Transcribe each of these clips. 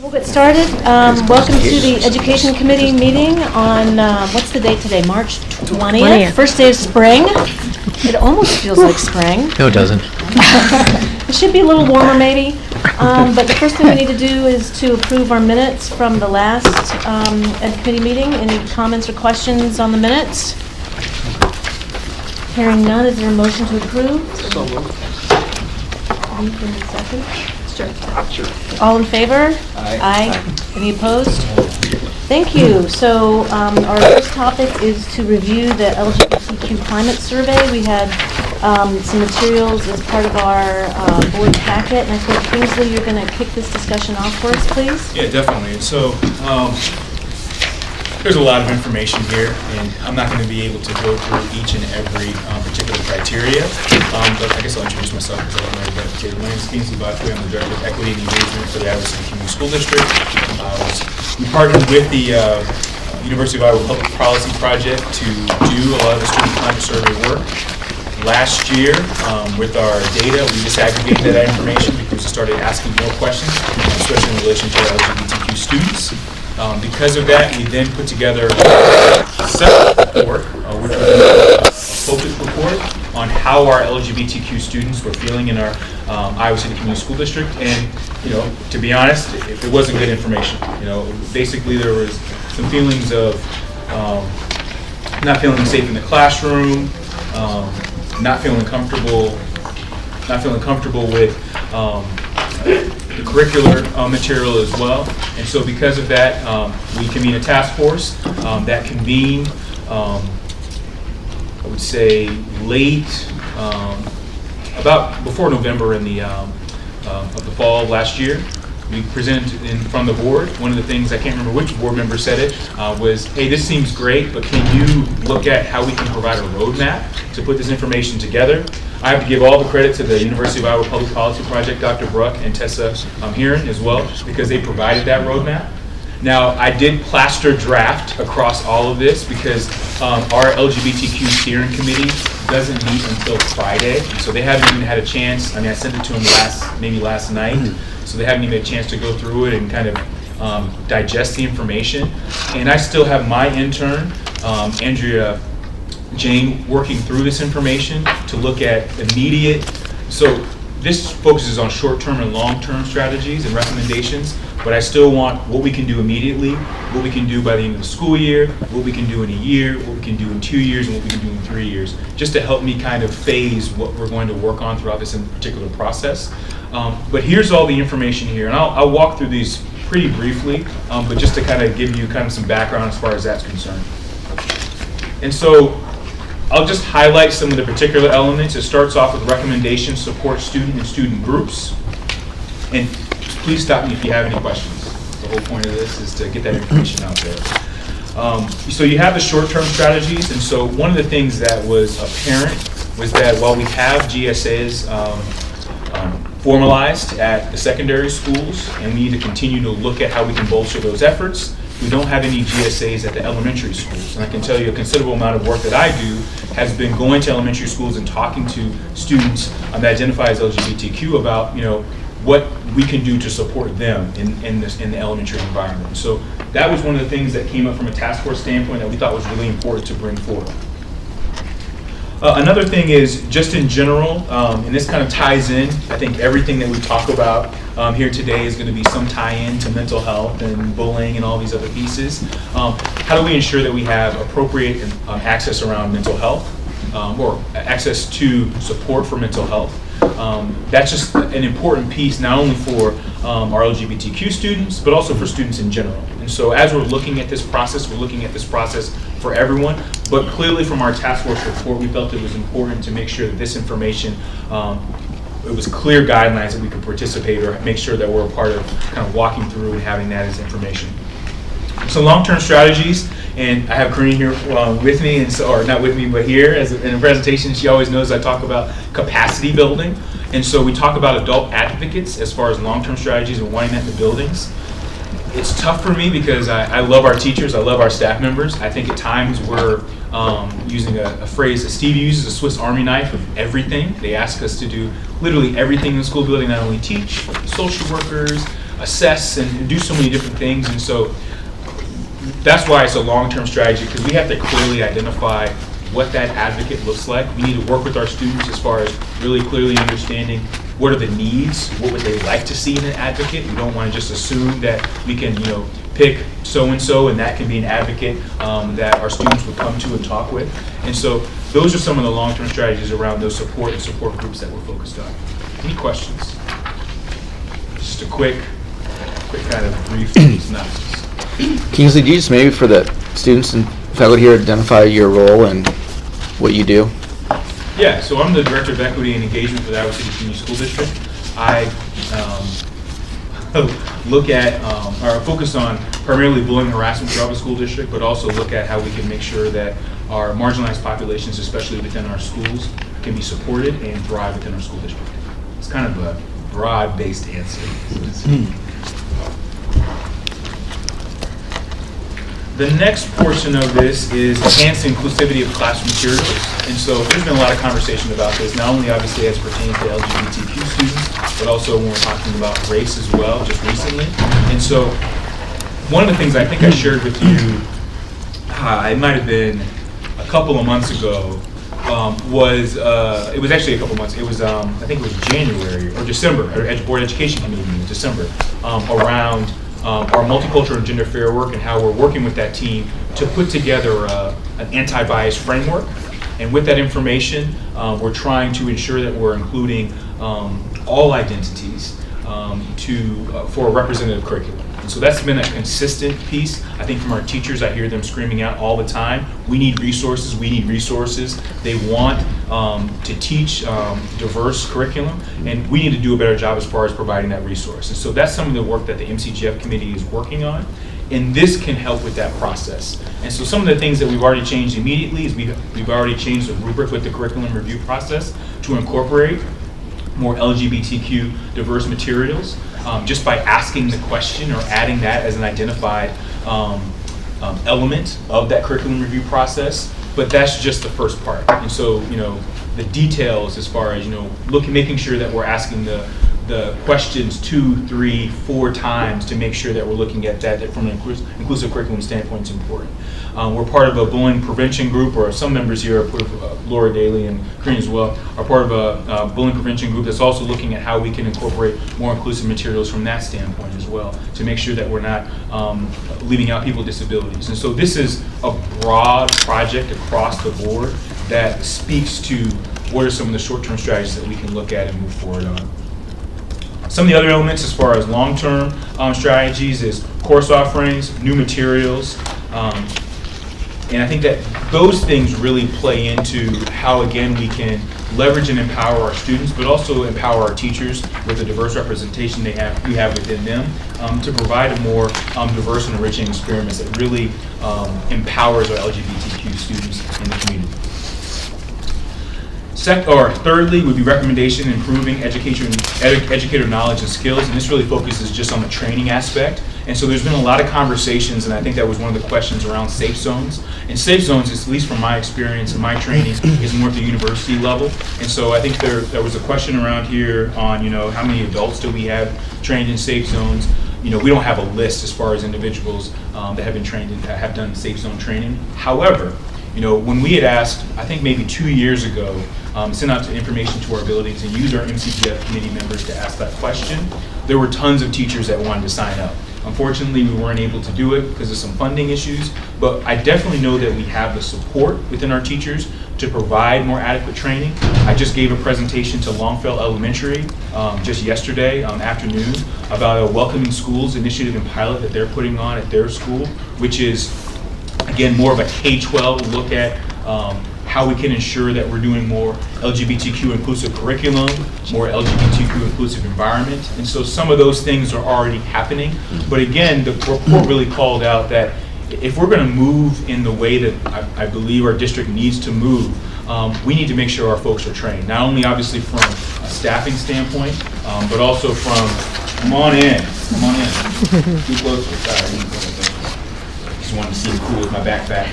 We'll get started. Welcome to the Education Committee meeting on, what's the date today? March 20th? First day of spring. It almost feels like spring. No, it doesn't. It should be a little warmer maybe. But the first thing we need to do is to approve our minutes from the last Ed Committee meeting. Any comments or questions on the minutes? Hearing none, is there a motion to approve? So moved. Second? Sure. All in favor? Aye. Any opposed? Thank you. So our first topic is to review the LGBTQ climate survey. We had some materials as part of our board packet, and I think Kingsley, you're going to kick this discussion off for us, please. Yeah, definitely. And so there's a lot of information here, and I'm not going to be able to go through each and every particular criteria, but I guess I'll introduce myself because I don't know that. My name is Kingsley Botry. I'm the Director of Equity and Engagement for the Iowa City Community School District. We partnered with the University of Iowa Public Policy Project to do a lot of the student climate survey work. Last year, with our data, we disaggregated that information because we started asking more questions, especially in relation to our LGBTQ students. Because of that, we then put together a separate report, which was a focus report on how our LGBTQ students were feeling in our Iowa City Community School District. And, to be honest, it wasn't good information. Basically there was some feelings of not feeling safe in the classroom, not feeling comfortable with the curricular material as well. And so because of that, we convened a task force that convened, I would say, late, about before November in the of the fall of last year. We presented in front of the board. One of the things, I can't remember which board member said it, was, hey, this seems great, but can you look at how we can provide a roadmap to put this information together? I have to give all the credit to the University of Iowa Public Policy Project, Dr. Bruck and Tessa Heron as well, because they provided that roadmap. Now, I did plaster draft across all of this because our LGBTQ steering committee doesn't meet until Friday, so they haven't even had a chance. I sent it to them last night, so they haven't even had a chance to go through it and kind of digest the information. And I still have my intern, Andrea Jane, working through this information to look at immediate. So this focuses on short-term and long-term strategies and recommendations, but I still want what we can do immediately, what we can do by the end of the school year, what we can do in a year, what we can do in 2 years, and what we can do in 3 years, just to help me kind of phase what we're going to work on throughout this particular process. But here's all the information here, and I'll walk through these pretty briefly, but just to kind of give you kind of some background as far as that's concerned. And so I'll just highlight some of the particular elements. It starts off with recommendations, support student and student groups. And please stop me if you have any questions. The whole point of this is to get that information out there. So you have the short-term strategies, and so one of the things that was apparent was that while we have GSAs formalized at the secondary schools, and we need to continue to look at how we can bolster those efforts, we don't have any GSAs at the elementary schools. And I can tell you a considerable amount of work that I do has been going to elementary schools and talking to students that identify as LGBTQ about, what we can do to support them in the elementary environment. So that was one of the things that came up from a task force standpoint that we thought was really important to bring forward. Another thing is just in general, and this kind of ties in, I think everything that we talk about here today is going to be some tie-in to mental health and bullying and all these other pieces. How do we ensure that we have appropriate access around mental health or access to support for mental health? That's just an important piece not only for our LGBTQ students, but also for students in general. And so as we're looking at this process, we're looking at this process for everyone, but clearly from our task force report, we felt it was important to make sure that this information, it was clear guidelines that we could participate or make sure that we're a part of kind of walking through and having that as information. So long-term strategies, and I have Corinne here with me, and so, or not with me, but here in a presentation. She always knows I talk about capacity building, and so we talk about adult advocates as far as long-term strategies and wanting that in the buildings. It's tough for me because I love our teachers, I love our staff members. I think at times we're using a phrase that Steve uses, a Swiss Army knife of everything. They ask us to do literally everything in the school building, not only teach, social workers, assess and do so many different things. And so that's why it's a long-term strategy, because we have to clearly identify what that advocate looks like. We need to work with our students as far as really clearly understanding what are the needs, what would they like to see in an advocate. We don't want to just assume that we can, pick so-and-so and that can be an advocate that our students would come to and talk with. And so those are some of the long-term strategies around those support and support groups that we're focused on. Any questions? Just a quick kind of brief synopsis. Kingsley, do you just maybe for the students and faculty here identify your role and what you do? Yeah, so I'm the Director of Equity and Engagement for the Iowa City Community School District. I look at, or focus on primarily bullying and harassment throughout the school district, but also look at how we can make sure that our marginalized populations, especially within our schools, can be supported and thrive within our school district. It's kind of a broad-based answer. The next portion of this is enhance the inclusivity of classroom materials. And so there's been a lot of conversation about this, not only obviously as it pertains to LGBTQ students, but also when we're talking about race as well, just recently. And so one of the things I think I shared with you, it might have been a couple of months ago, it was actually a couple of months, it was, I think it was January or December, our Board Education Committee meeting in December, around our multicultural and gender fair work and how we're working with that team to put together an anti-bias framework. And with that information, we're trying to ensure that we're including all identities for a representative curriculum. And so that's been a consistent piece. I think from our teachers, I hear them screaming out all the time, we need resources, we need resources. They want to teach diverse curriculum, and we need to do a better job as far as providing that resource. And so that's some of the work that the MCGF committee is working on, and this can help with that process. And so some of the things that we've already changed immediately is we've already changed the rubric with the curriculum review process to incorporate more LGBTQ diverse materials, just by asking the question or adding that as an identified element of that curriculum review process. But that's just the first part. And so, the details as far as, making sure that we're asking the questions 2, 3, 4 times to make sure that we're looking at that from an inclusive curriculum standpoint is important. We're part of a bullying prevention group, or some members here are part of, Laura Daly and Corinne as well, are part of a bullying prevention group that's also looking at how we can incorporate more inclusive materials from that standpoint as well, to make sure that we're not leaving out people with disabilities. And so this is a broad project across the board that speaks to what are some of the short-term strategies that we can look at and move forward on. Some of the other elements as far as long-term strategies is course offerings, new materials, and I think that those things really play into how, again, we can leverage and empower our students, but also empower our teachers with the diverse representation we have within them, to provide a more diverse and enriching experience that really empowers our LGBTQ students in the community. Thirdly would be recommendation improving educator knowledge and skills, and this really focuses just on the training aspect. And so there's been a lot of conversations, and I think that was one of the questions around safe zones. And safe zones, at least from my experience and my training, is more at the university level. And so I think there was a question around here on, how many adults do we have trained in safe zones? We don't have a list as far as individuals that have been trained and have done safe zone training. However, when we had asked, I think maybe 2 years ago, sent out information to our ability to use our MCGF committee members to ask that question, there were tons of teachers that wanted to sign up. Unfortunately, we weren't able to do it because of some funding issues, but I definitely know that we have the support within our teachers to provide more adequate training. I just gave a presentation to Longfellow Elementary just yesterday afternoon about a Welcoming Schools initiative and pilot that they're putting on at their school, which is, again, more of a K-12 look at how we can ensure that we're doing more LGBTQ inclusive curriculum, more LGBTQ inclusive environment. And so some of those things are already happening. But again, the report really called out that if we're going to move in the way that I believe our district needs to move, we need to make sure our folks are trained. Not only obviously from a staffing standpoint, but also from, come on in, too close, sorry. just wanted to seem cool with my backpack.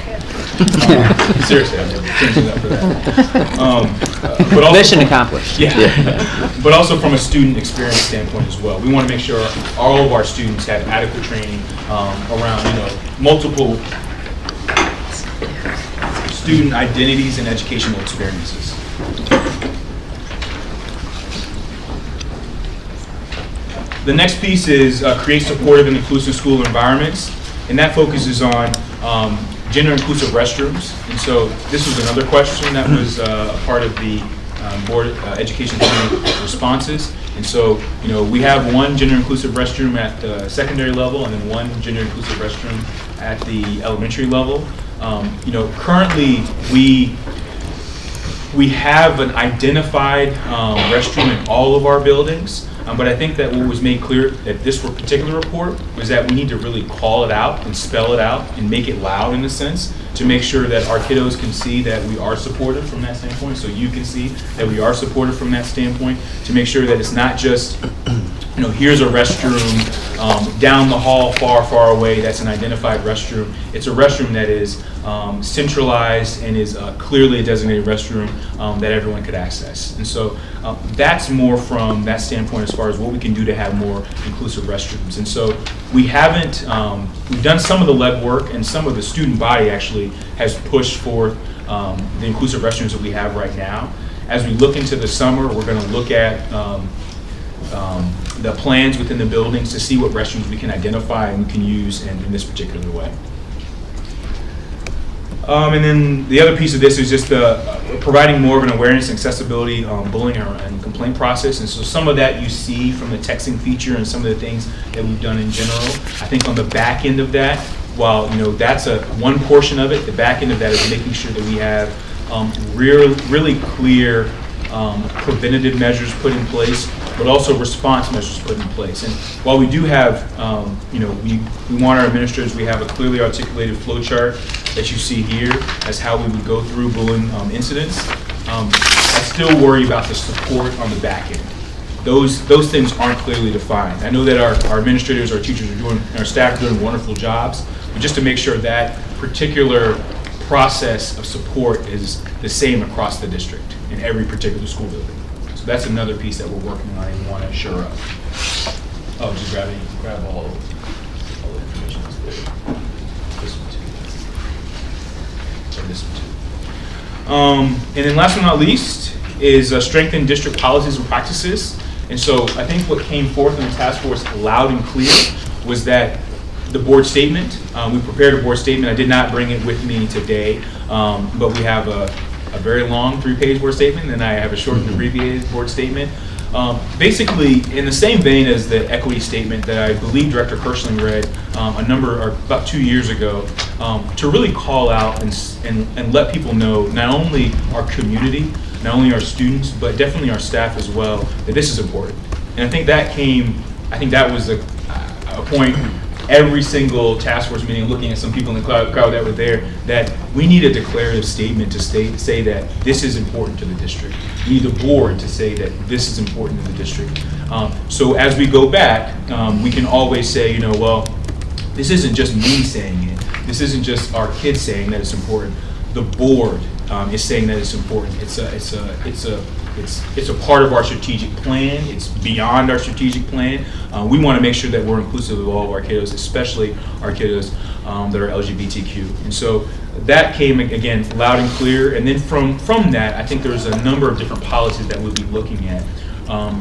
Seriously, I'm changing up for that. But also Mission accomplished. Yeah. But also from a student experience standpoint as well. We want to make sure all of our students have adequate training around, multiple student identities and educational experiences. The next piece is create supportive and inclusive school environments, and that focuses on gender inclusive restrooms. And so this was another question that was a part of the board education committee responses. And so, we have one gender inclusive restroom at the secondary level and then one gender inclusive restroom at the elementary level. Currently we have an identified restroom in all of our buildings. But I think that what was made clear at this particular report was that we need to really call it out and spell it out and make it loud in a sense to make sure that our kiddos can see that we are supportive from that standpoint, so you can see that we are supportive from that standpoint, to make sure that it's not just, here's a restroom down the hall far, far away that's an identified restroom. It's a restroom that is centralized and is clearly a designated restroom that everyone could access. And so that's more from that standpoint as far as what we can do to have more inclusive restrooms. And so we haven't, we've done some of the legwork, and some of the student body actually has pushed forth the inclusive restrooms that we have right now. As we look into the summer, we're going to look at the plans within the buildings to see what restrooms we can identify and we can use in this particular way. And then the other piece of this is just providing more of an awareness and accessibility bullying and complaint process. And so some of that you see from the texting feature and some of the things that we've done in general. I think on the back end of that, while that's one portion of it, the back end of that is making sure that we have really clear preventative measures put in place, but also response measures put in place. And while we do have, we want our administrators, we have a clearly articulated flow chart that you see here as how we would go through bullying incidents. I still worry about the support on the back end. Those things aren't clearly defined. I know that our administrators, our teachers are doing, and our staff are doing wonderful jobs, but just to make sure that particular process of support is the same across the district in every particular school building. So that's another piece that we're working on and want to assure of. Oh, just grab all the information that's there. This one too. Or this one too. And then last but not least is strengthen district policies and practices. And so I think what came forth in the task force loud and clear was that the board statement, we prepared a board statement. I did not bring it with me today, but we have a very long 3-page board statement, and I have a short and abbreviated board statement. Basically, in the same vein as the equity statement that I believe Director Kirschling read about 2 years ago, to really call out and let people know, not only our community, not only our students, but definitely our staff as well, that this is important. And I think that was a point every single task force meeting, looking at some people in the crowd that were there, that we need a declarative statement to say that this is important to the district. We need the board to say that this is important to the district. So as we go back, we can always say, well, this isn't just me saying it. This isn't just our kids saying that it's important. The board is saying that it's important. It's a part of our strategic plan. It's beyond our strategic plan. We want to make sure that we're inclusive of all of our kiddos, especially our kiddos that are LGBTQ. And so that came, again, loud and clear. And then from that, I think there's a number of different policies that we'll be looking at.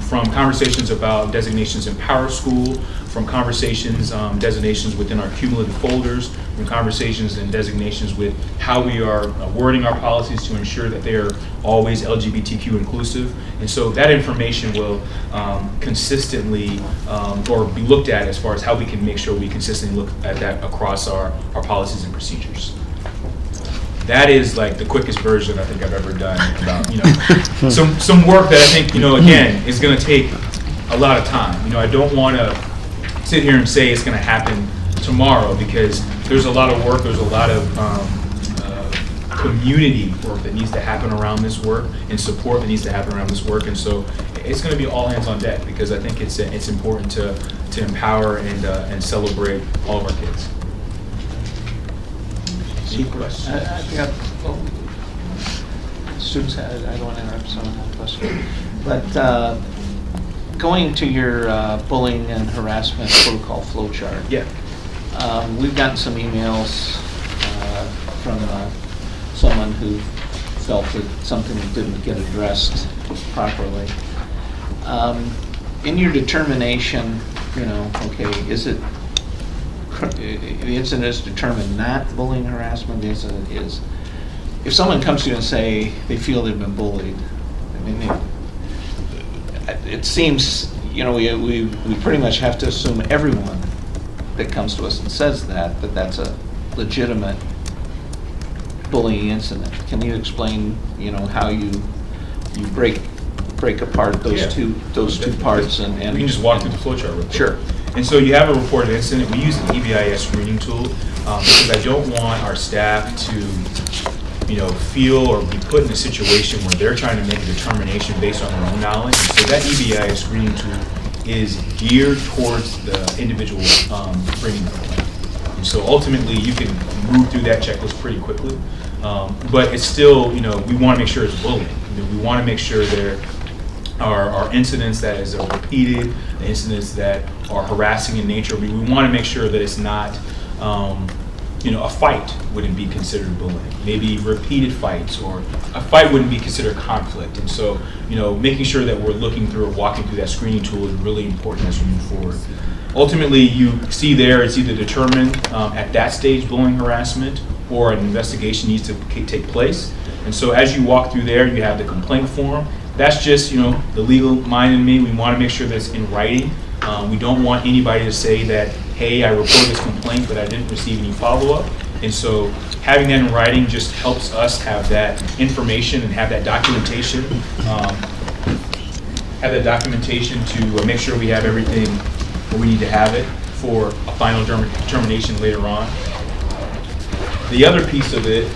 From conversations about designations in Power School, from conversations, designations within our cumulative folders, from conversations and designations with how we are wording our policies to ensure that they are always LGBTQ inclusive. And so that information will consistently or be looked at as far as how we can make sure we consistently look at that across our policies and procedures. That is like the quickest version I think I've ever done about, some work that I think, again, is going to take a lot of time. I don't want to sit here and say it's going to happen tomorrow, because there's a lot of work, there's a lot of community work that needs to happen around this work and support that needs to happen around this work. And so it's going to be all hands on deck, because I think it's important to empower and celebrate all of our kids. Any questions? I think students, I don't want to interrupt someone have a question. But going to your bullying and harassment protocol flowchart. Yeah. We've gotten some emails from someone who felt that something didn't get addressed properly. In your determination, okay, is it, the incident is determined not bullying harassment, the incident is, if someone comes to you and say they feel they've been bullied, I mean, it seems, we pretty much have to assume everyone that comes to us and says that that's a legitimate bullying incident. Can you explain, how you break apart those Yeah. two parts and We can just walk through the flowchart real quick. Sure. And so you have a reported incident. We use an EBIS screening tool because I don't want our staff to, feel or be put in a situation where they're trying to make a determination based on their own knowledge. And so that EBIS screening tool is geared towards the individual bringing the complaint. And so ultimately, you can move through that checklist pretty quickly. But it's still, we want to make sure it's bullying. We want to make sure there are incidents that is repeated, the incidents that are harassing in nature. We want to make sure that it's not, a fight wouldn't be considered bullying. Maybe repeated fights, or a fight wouldn't be considered conflict. And so, making sure that we're looking through or walking through that screening tool is really important as we move forward. Ultimately, you see there, it's either determined at that stage bullying harassment or an investigation needs to take place. And so as you walk through there, you have the complaint form. That's just, the legal mind in me. We want to make sure that it's in writing. We don't want anybody to say that, hey, I reported this complaint, but I didn't receive any follow-up. And so having that in writing just helps us have that information and have that documentation. To make sure we have everything where we need to have it for a final determination later on. The other piece of it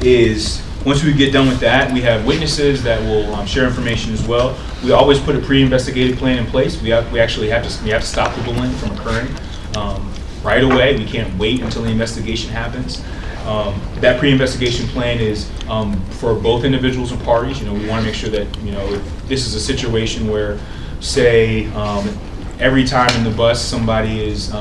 is, once we get done with that, we have witnesses that will share information as well. We always put a pre-investigative plan in place. We actually have to stop the bullying from occurring right away. We can't wait until the investigation happens. That pre-investigation plan is for both individuals and parties. We want to make sure that if this is a situation where, say, every time in the bus somebody is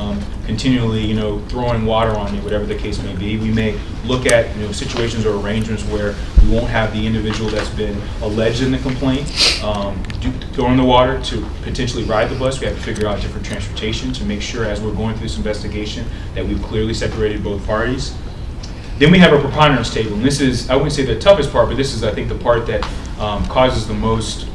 continually, throwing water on you, whatever the case may be. We may look at, situations or arrangements where we won't have the individual that's been alleged in the complaint throwing the water to potentially ride the bus. We have to figure out different transportation to make sure, as we're going through this investigation, that we've clearly separated both parties. Then we have a preponderance table, and this is, I wouldn't say the toughest part, but this is, I think, the part that causes the most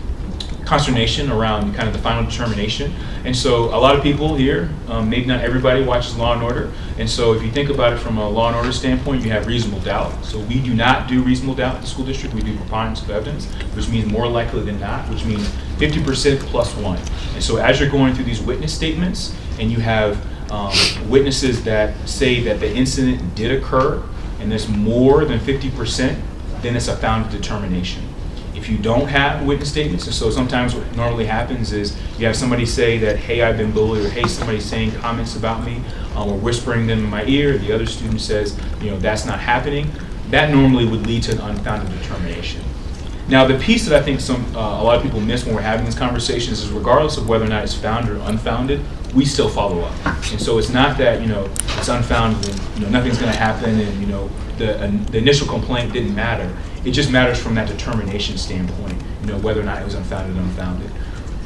consternation around kind of the final determination. And so a lot of people here, maybe not everybody, watches Law and Order. And so if you think about it from a Law and Order standpoint, you have reasonable doubt. So we do not do reasonable doubt in the school district. We do preponderance of evidence, which means more likely than not, which means 50% plus 1. And so as you're going through these witness statements and you have witnesses that say that the incident did occur and there's more than 50%, then it's a founded determination. If you don't have witness statements, and so sometimes what normally happens is you have somebody say that, hey, I've been bullied, or hey, somebody's saying comments about me, or whispering them in my ear, the other student says, that's not happening, that normally would lead to an unfounded determination. Now, the piece that I think a lot of people miss when we're having these conversations is, regardless of whether or not it's founded or unfounded, we still follow up. And so it's not that, it's unfounded and, nothing's gonna happen and, the initial complaint didn't matter. It just matters from that determination standpoint, whether or not it was unfounded or unfounded.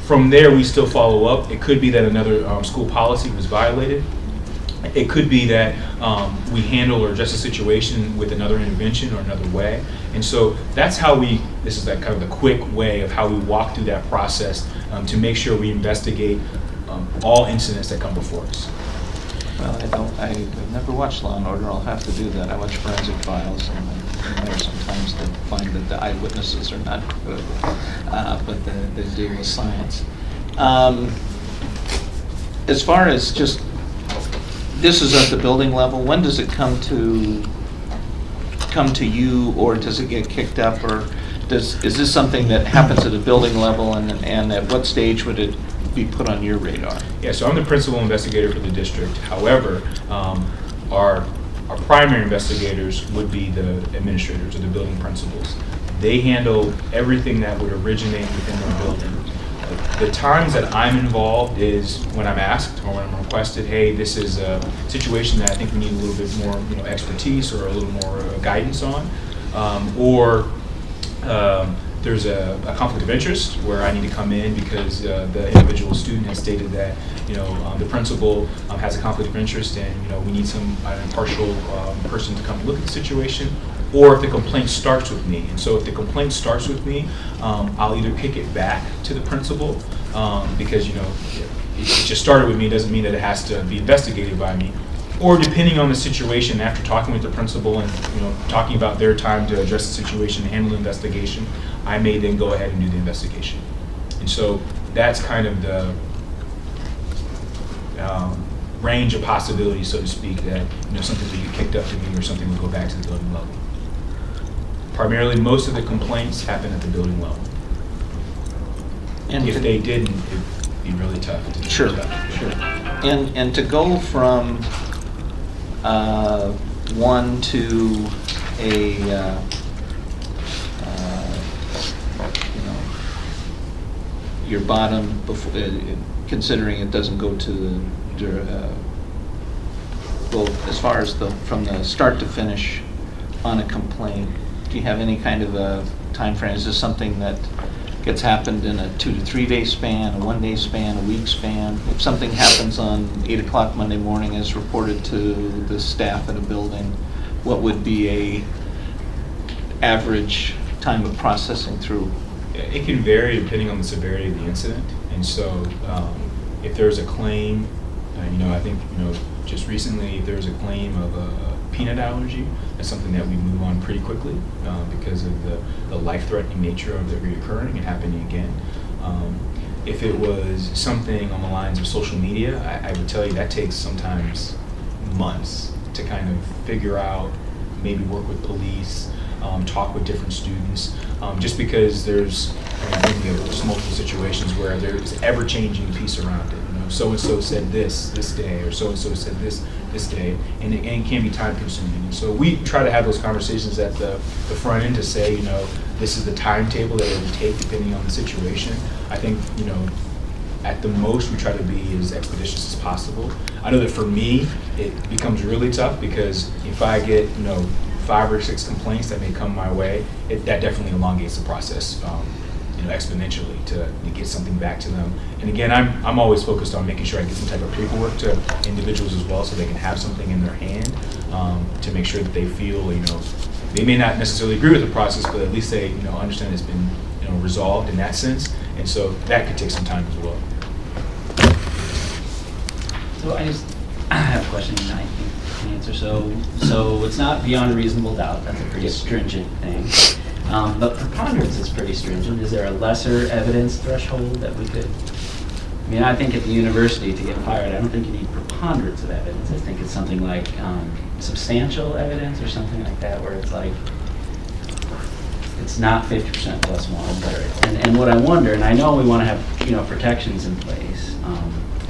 From there, we still follow up. It could be that another school policy was violated. It could be that we handle or address a situation with another intervention or another way. And so that's how this is that kind of the quick way of how we walk through that process to make sure we investigate all incidents that come before us. Well, I've never watched Law and Order. I'll have to do that. I watch Forensic Files, and I'm there sometimes to find that the eyewitnesses are not good, but they deal with science. As far as just, this is at the building level, when does it come to you, or does it get kicked up, or is this something that happens at a building level, and at what stage would it be put on your radar? Yeah, so I'm the principal investigator for the district. However, our our primary investigators would be the administrators or the building principals. They handle everything that would originate within their building. The times that I'm involved is when I'm asked or when I'm requested, hey, this is a situation that I think we need a little bit more, expertise or a little more guidance on, or there's a conflict of interest where I need to come in because the individual student has stated that the principal has a conflict of interest and we need some impartial person to come look at the situation. Or if the complaint starts with me. And so if the complaint starts with me, I'll either kick it back to the principal because it just started with me doesn't mean that it has to be investigated by me. Or depending on the situation, after talking with the principal and talking about their time to address the situation and handle the investigation, I may then go ahead and do the investigation. And so that's kind of the range of possibilities, so to speak, that something will get kicked up to me or something will go back to the building level. Primarily, most of the complaints happen at the building level. And if they didn't, it'd be really tough. Sure. And to go from one to a your bottom before, considering it doesn't go to the well, as far as from the start to finish on a complaint. Do you have any kind of a time frame? Is this something that gets happened in a 2 to 3 day span, a 1 day span, a week span? If something happens on 8 o'clock Monday morning as reported to the staff at a building, what would be a average time of processing through? It can vary depending on the severity of the incident. And so if there's a claim, I think, just recently, if there's a claim of a peanut allergy, that's something that we move on pretty quickly because of the life-threatening nature of it reoccurring and happening again. If it was something on the lines of social media, I would tell you that takes sometimes months to kind of figure out, maybe work with police, talk with different students, just because there's multiple situations where there's ever-changing piece around it. So-and-so said this day, or so-and-so said this day, and it can be time-consuming. And so we try to have those conversations at the front end to say, this is the timetable that it would take depending on the situation. I think, at the most, we try to be as expeditious as possible. I know that for me, it becomes really tough because if I get, 5 or 6 complaints that may come my way, that definitely elongates the process, exponentially to get something back to them. And again, I'm always focused on making sure I get some type of paperwork to individuals as well, so they can have something in their hand to make sure that they feel, they may not necessarily agree with the process, but at least they, understand it's been, resolved in that sense. And so that could take some time as well. So I have a question and I think the answer. So it's not beyond reasonable doubt. That's a pretty stringent thing. But preponderance is pretty stringent. Is there a lesser evidence threshold that we could? I think at the university to get fired, I don't think you need preponderance of evidence. I think it's something like substantial evidence or something like that, where it's like it's not 50% plus one, but and what I wonder, and I know we want to have protections in place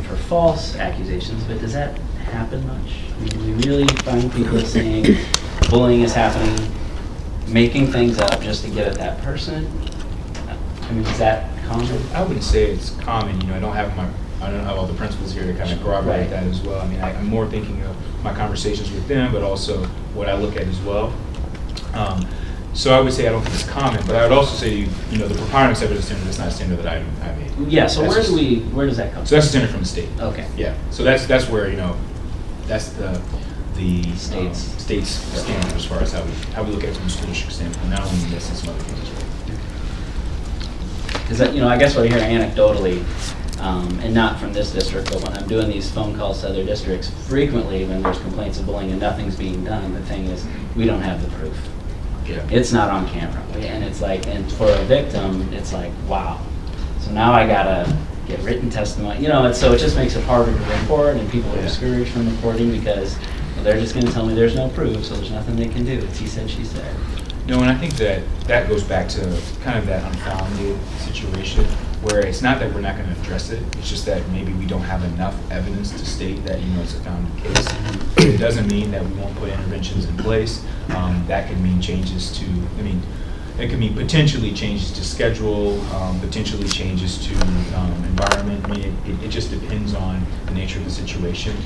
for false accusations, but does that happen much? Do we really find people saying bullying is happening, making things up just to get at that person? Is that common? I wouldn't say it's common. I don't have all the principals here to kind of corroborate that as well. I'm more thinking of my conversations with them, but also what I look at as well. So I would say I don't think it's common, but I would also say, the preponderance evidence standard is not a standard that I made. Yeah. So where does that come from? So that's a standard from the state. Okay. Yeah. So that's where that's the State's standard as far as how we look at it from a school district standpoint, not only in this and some other things as well. Because I guess what I hear anecdotally, and not from this district, but when I'm doing these phone calls to other districts, frequently when there's complaints of bullying and nothing's being done, the thing is, we don't have the proof. Yeah. It's not on camera. And it's like, and for a victim, it's like, wow. So now I gotta get written testimony. So it just makes it harder to report, and people are discouraged from reporting because they're just gonna tell me there's no proof, so there's nothing they can do. It's he said, she said. And I think that goes back to kind of that unfounded situation. where it's not that we're not going to address it, it's just that maybe we don't have enough evidence to state that, it's a founded case. It doesn't mean that we won't put interventions in place. That could mean changes to, it could mean potentially changes to schedule, potentially changes to environment. It just depends on the nature of the situation.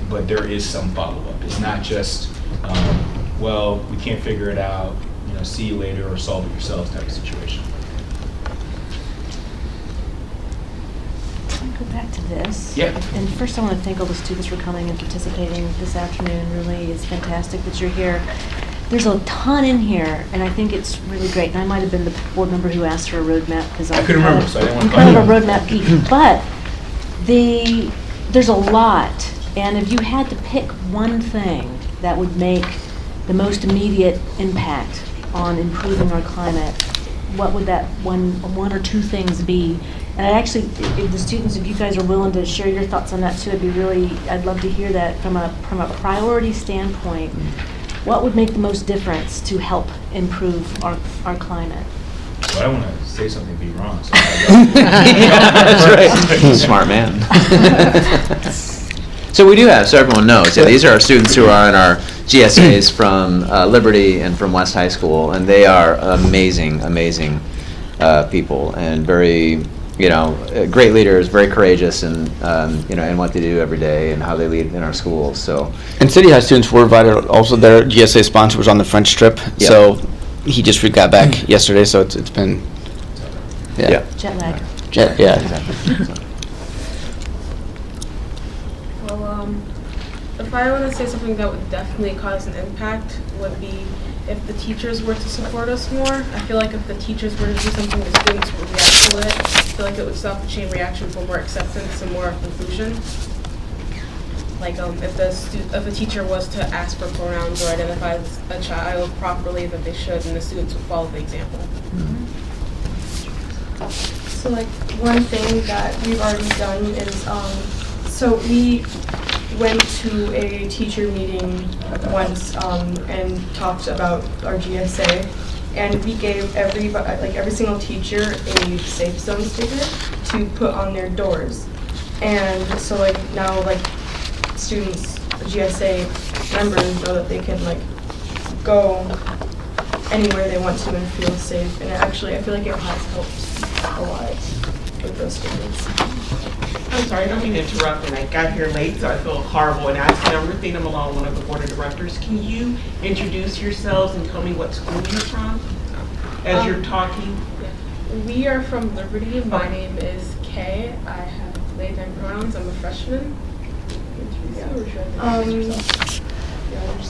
But there is some follow-up. It's not just, well, we can't figure it out, see you later or solve it yourselves type of situation. Go back to this. Yeah. And first I want to thank all the students for coming and participating this afternoon. Really, it's fantastic that you're here. There's a ton in here, and I think it's really great. And I might have been the board member who asked for a roadmap because I couldn't remember, so I didn't want I'm to kind of call a you. roadmap geek. But there's a lot, and if you had to pick one thing that would make the most immediate impact on improving our climate, what would that one or two things be? And I actually, if the students, if you guys are willing to share your thoughts on that too, I'd love to hear that from a priority standpoint. What would make the most difference to help improve our climate? Well, I don't want to say something and be wrong. So That's right. Smart man. So we do have, so everyone knows, these are our students who are in our GSAs from Liberty and from West High School, and they are amazing, amazing people, and very, great leaders, very courageous, and in what they do every day and how they lead in our schools. So, And City High students were invited, also their GSA sponsor was on the French trip, so he just got back yesterday, so it's been, yeah. Jet lag. yeah. Exactly. Well, if I want to say something that would definitely cause an impact would be if the teachers were to support us more. I feel like if the teachers were to do something, the students would react to it. I feel like it would stop the chain reaction for more acceptance and more inclusion. Like if a teacher was to ask for pronouns or identify a child properly that they should, and the students would follow the example. Mm-hmm. So like one thing that we've already done is, so we went to a teacher meeting once and talked about our GSA, and we gave every single teacher a safe zone sticker to put on their doors. And so now students, GSA members know that they can go anywhere they want to and feel safe. And I feel like it has helped a lot with those students. I'm sorry, I don't mean to interrupt, and I got here late, so I feel horrible in asking everything. I'm alone, one of the board of directors. Can you introduce yourselves and tell me what school you're from as you're talking? Yeah. We are from Liberty. My name is Kay. I have they them pronouns. I'm a freshman.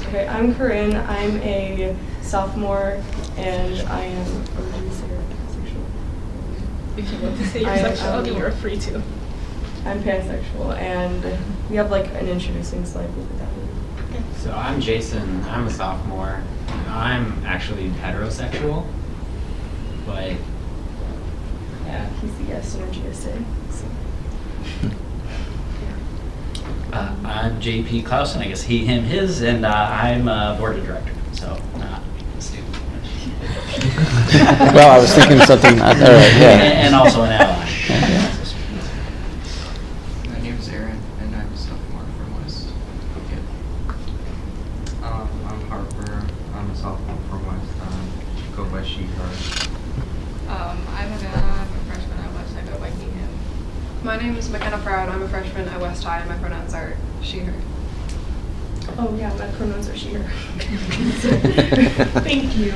Okay, I'm Corinne. I'm a sophomore, and I am originally sexual. If you want to say your I- sexuality, you're free to. I'm pansexual, and we have an introducing slide with that. So I'm Jason, I'm a sophomore. I'm actually heterosexual, but yeah. He's the guest in our GSA. So. I'm JP Clausen, I guess he, him, his, and I'm a board of director, so not a student. Well, I was thinking something, all right, yeah. And also an ally. My name is Aaron, and I'm a sophomore from West. I'm Harper. I'm a sophomore from West. Go by she, her. I'm a freshman at West. I go by he, him. My name is McKenna Proud. I'm a freshman at West High, and my pronouns are she, her. Oh yeah, my pronouns are she, her. Thank you.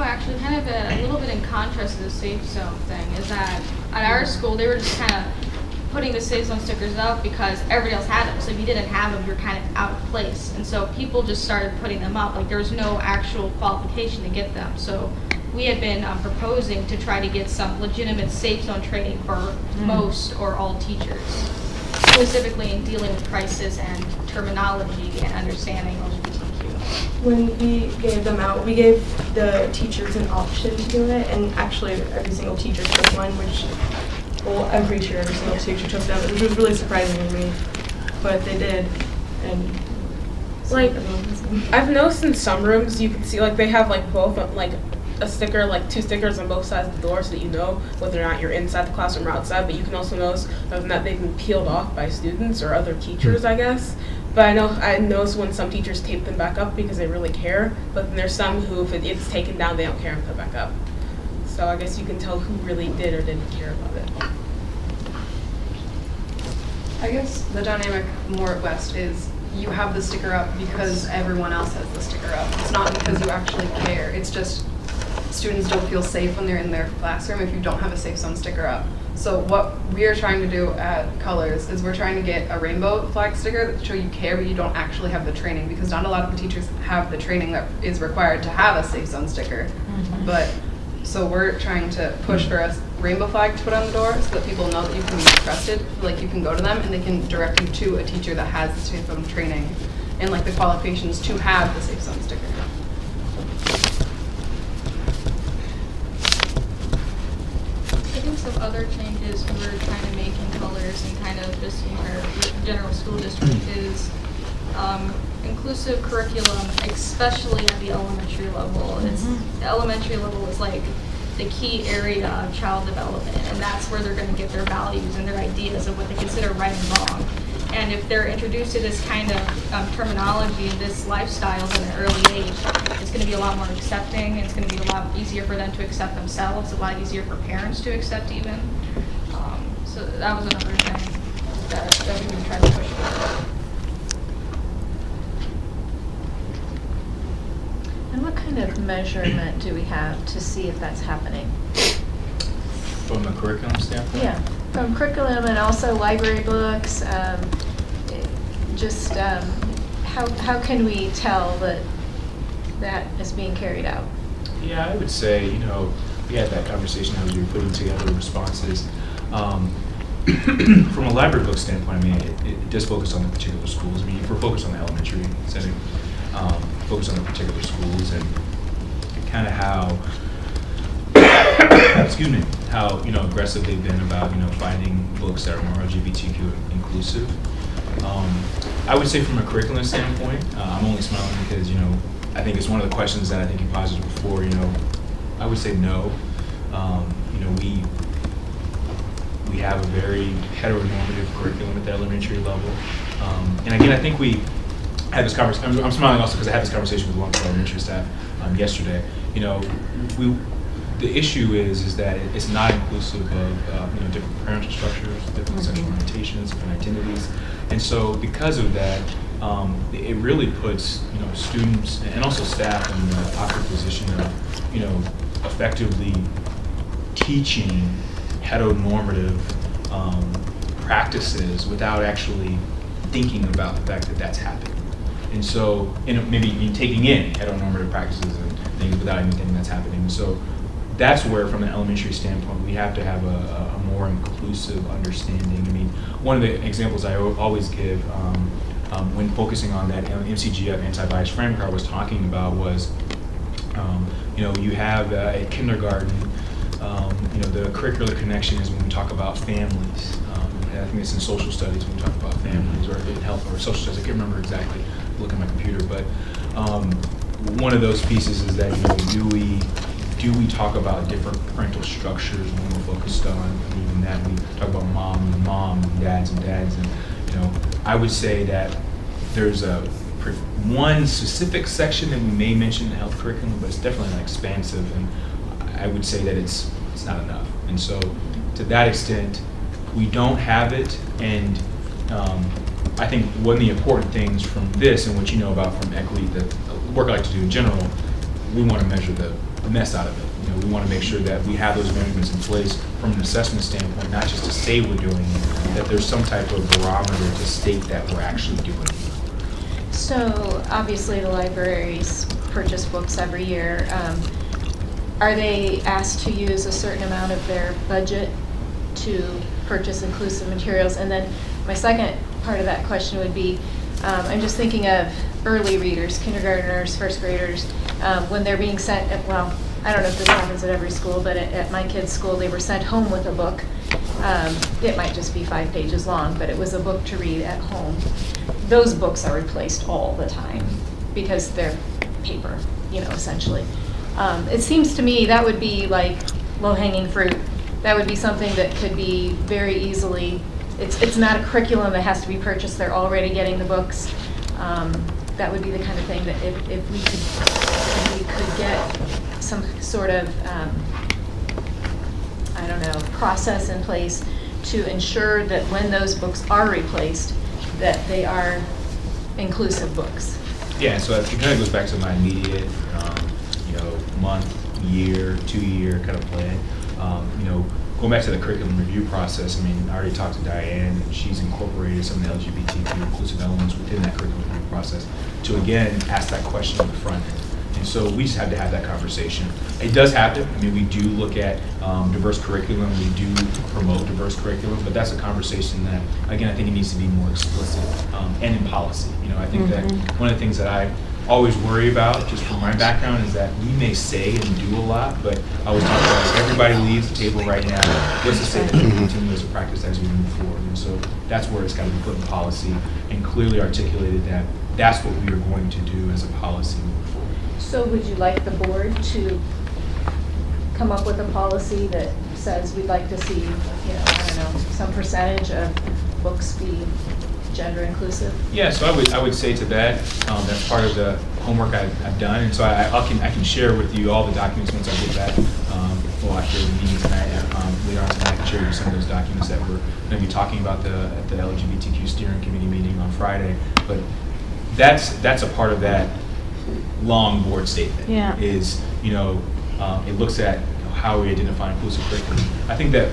Actually kind of a little bit in contrast to the safe zone thing is that at our school, they were just kind of putting the safe zone stickers up because everybody else had them. So if you didn't have them, you're kind of out of place. And so people just started putting them up. There was no actual qualification to get them. So we had been proposing to try to get some legitimate safe zone training for most or all teachers, specifically in dealing with crisis and terminology and understanding LGBTQ. When we gave them out, we gave the teachers an option to do it, and actually every single teacher took one, I'm pretty sure every single teacher took them, which was really surprising to me, but they did, and so everyone has them. I've noticed in some rooms you can see they have both a sticker, like 2 stickers on both sides of the door so that you know whether or not you're inside the classroom or outside, but you can also notice whether or not they've been peeled off by students or other teachers, I guess. But I noticed when some teachers tape them back up because they really care, but then there's some who, if it's taken down, they don't care and put it back up. So I guess you can tell who really did or didn't care about it. I guess the dynamic more at West is you have the sticker up because everyone else has the sticker up. It's not because you actually care. It's just students don't feel safe when they're in their classroom if you don't have a safe zone sticker up. So what we are trying to do at Colors is we're trying to get a rainbow flag sticker that show you care, but you don't actually have the training, because not a lot of the teachers have the training that is required to have a safe zone sticker. But so we're trying to push for a rainbow flag to put on the door so that people know that you can be trusted, like you can go to them and they can direct you to a teacher that has the safe zone training and like the qualifications to have the safe zone sticker. I think some other changes we're trying to make in Colors and kind of just in our general school district is inclusive curriculum, especially at the elementary level. The elementary level is like the key area of child development, and that's where they're going to get their values and their ideas of what they consider right and wrong. And if they're introduced to this kind of terminology, this lifestyles at an early age, it's going to be a lot more accepting. It's going to be a lot easier for them to accept themselves, a lot easier for parents to accept even. So that was another thing that we were trying to push for. And what kind of measurement do we have to see if that's happening? From a curriculum standpoint? Yeah, from curriculum and also library books, how can we tell that that is being carried out? Yeah, I would say, we had that conversation as we were putting together responses. From a library book standpoint, it does focus on the particular schools. If we're focused on the elementary setting, focus on the particular schools and kind of how, excuse me, how aggressive they've been about finding books that are more LGBTQ inclusive. I would say from a curriculum standpoint, I'm only smiling because I think it's one of the questions that I think you posited before. I would say no. We have a very heteronormative curriculum at the elementary level, and again, I think we had this conversation. I'm smiling also because I had this conversation with one of our elementary staff yesterday. The issue is that it's not inclusive of different parental structures, different sexual orientations, different identities, and so because of that, it really puts students and also staff in the awkward position of effectively teaching heteronormative practices without actually thinking about the fact that that's happening. And so, maybe taking in heteronormative practices and things without even thinking that's happening. So that's where, from an elementary standpoint, we have to have a more inclusive understanding. One of the examples I always give when focusing on that MCGF anti-bias framework I was talking about was, you have at kindergarten, the curricular connection is when we talk about families. I think it's in social studies when we talk about families, or in health or social studies. I can't remember exactly. Look at my computer, but one of those pieces is that do we talk about different parental structures when we're focused on even that we talk about mom and dads, and I would say that there's one specific section that we may mention in the health curriculum, but it's definitely not expansive, and I would say that it's not enough. And so to that extent, we don't have it, and I think one of the important things from this and what you know about from equity, the work I like to do in general, we want to measure the mess out of it. We want to make sure that we have those measurements in place from an assessment standpoint, not just to say we're doing it, that there's some type of barometer to state that we're actually doing it. So obviously the libraries purchase books every year. Are they asked to use a certain amount of their budget to purchase inclusive materials? And then my second part of that question would be, I'm just thinking of early readers, kindergartners, first graders, when they're being sent, well, I don't know if this happens at every school, but at my kids' school, they were sent home with a book. It might just be 5 pages long, but it was a book to read at home. Those books are replaced all the time because they're paper, essentially. It seems to me that would be like low-hanging fruit. That would be something that could be very easily, it's not a curriculum that has to be purchased, they're already getting the books. That would be the kind of thing that if we could get some sort of, I don't know, process in place to ensure that when those books are replaced, that they are inclusive books. Yeah, so it kind of goes back to my immediate, month, year, 2-year kind of plan. Going back to the curriculum review process, I mean, I already talked to Diane, and she's incorporated some of the LGBTQ inclusive elements within that curriculum review process to, again, ask that question on the front end. And so we just had to have that conversation. It does happen. I mean, we do look at diverse curriculum. We do promote diverse curriculum, but that's a conversation that, again, I think it needs to be more explicit and in policy. I think that one of the things that I always worry about, just from my background, is that we may say and do a lot, but I always talk about if everybody leaves the table right now, let's just say that we continue as a practice as we move forward. And so that's where it's got to be put in policy and clearly articulated that that's what we are going to do as a policy moving forward. So would you like the board to come up with a policy that says we'd like to see, some percentage of books be gender inclusive? Yeah, so I would say to that, that's part of the homework I've done, and so I can share with you all the documents once I get back. After the meeting tonight, later on tonight, I can share with you some of those documents that we're going to be talking about at the LGBTQ steering committee meeting on Friday. But that's a part of that long board statement. Yeah. Is it looks at how we identify inclusive curriculum. I think that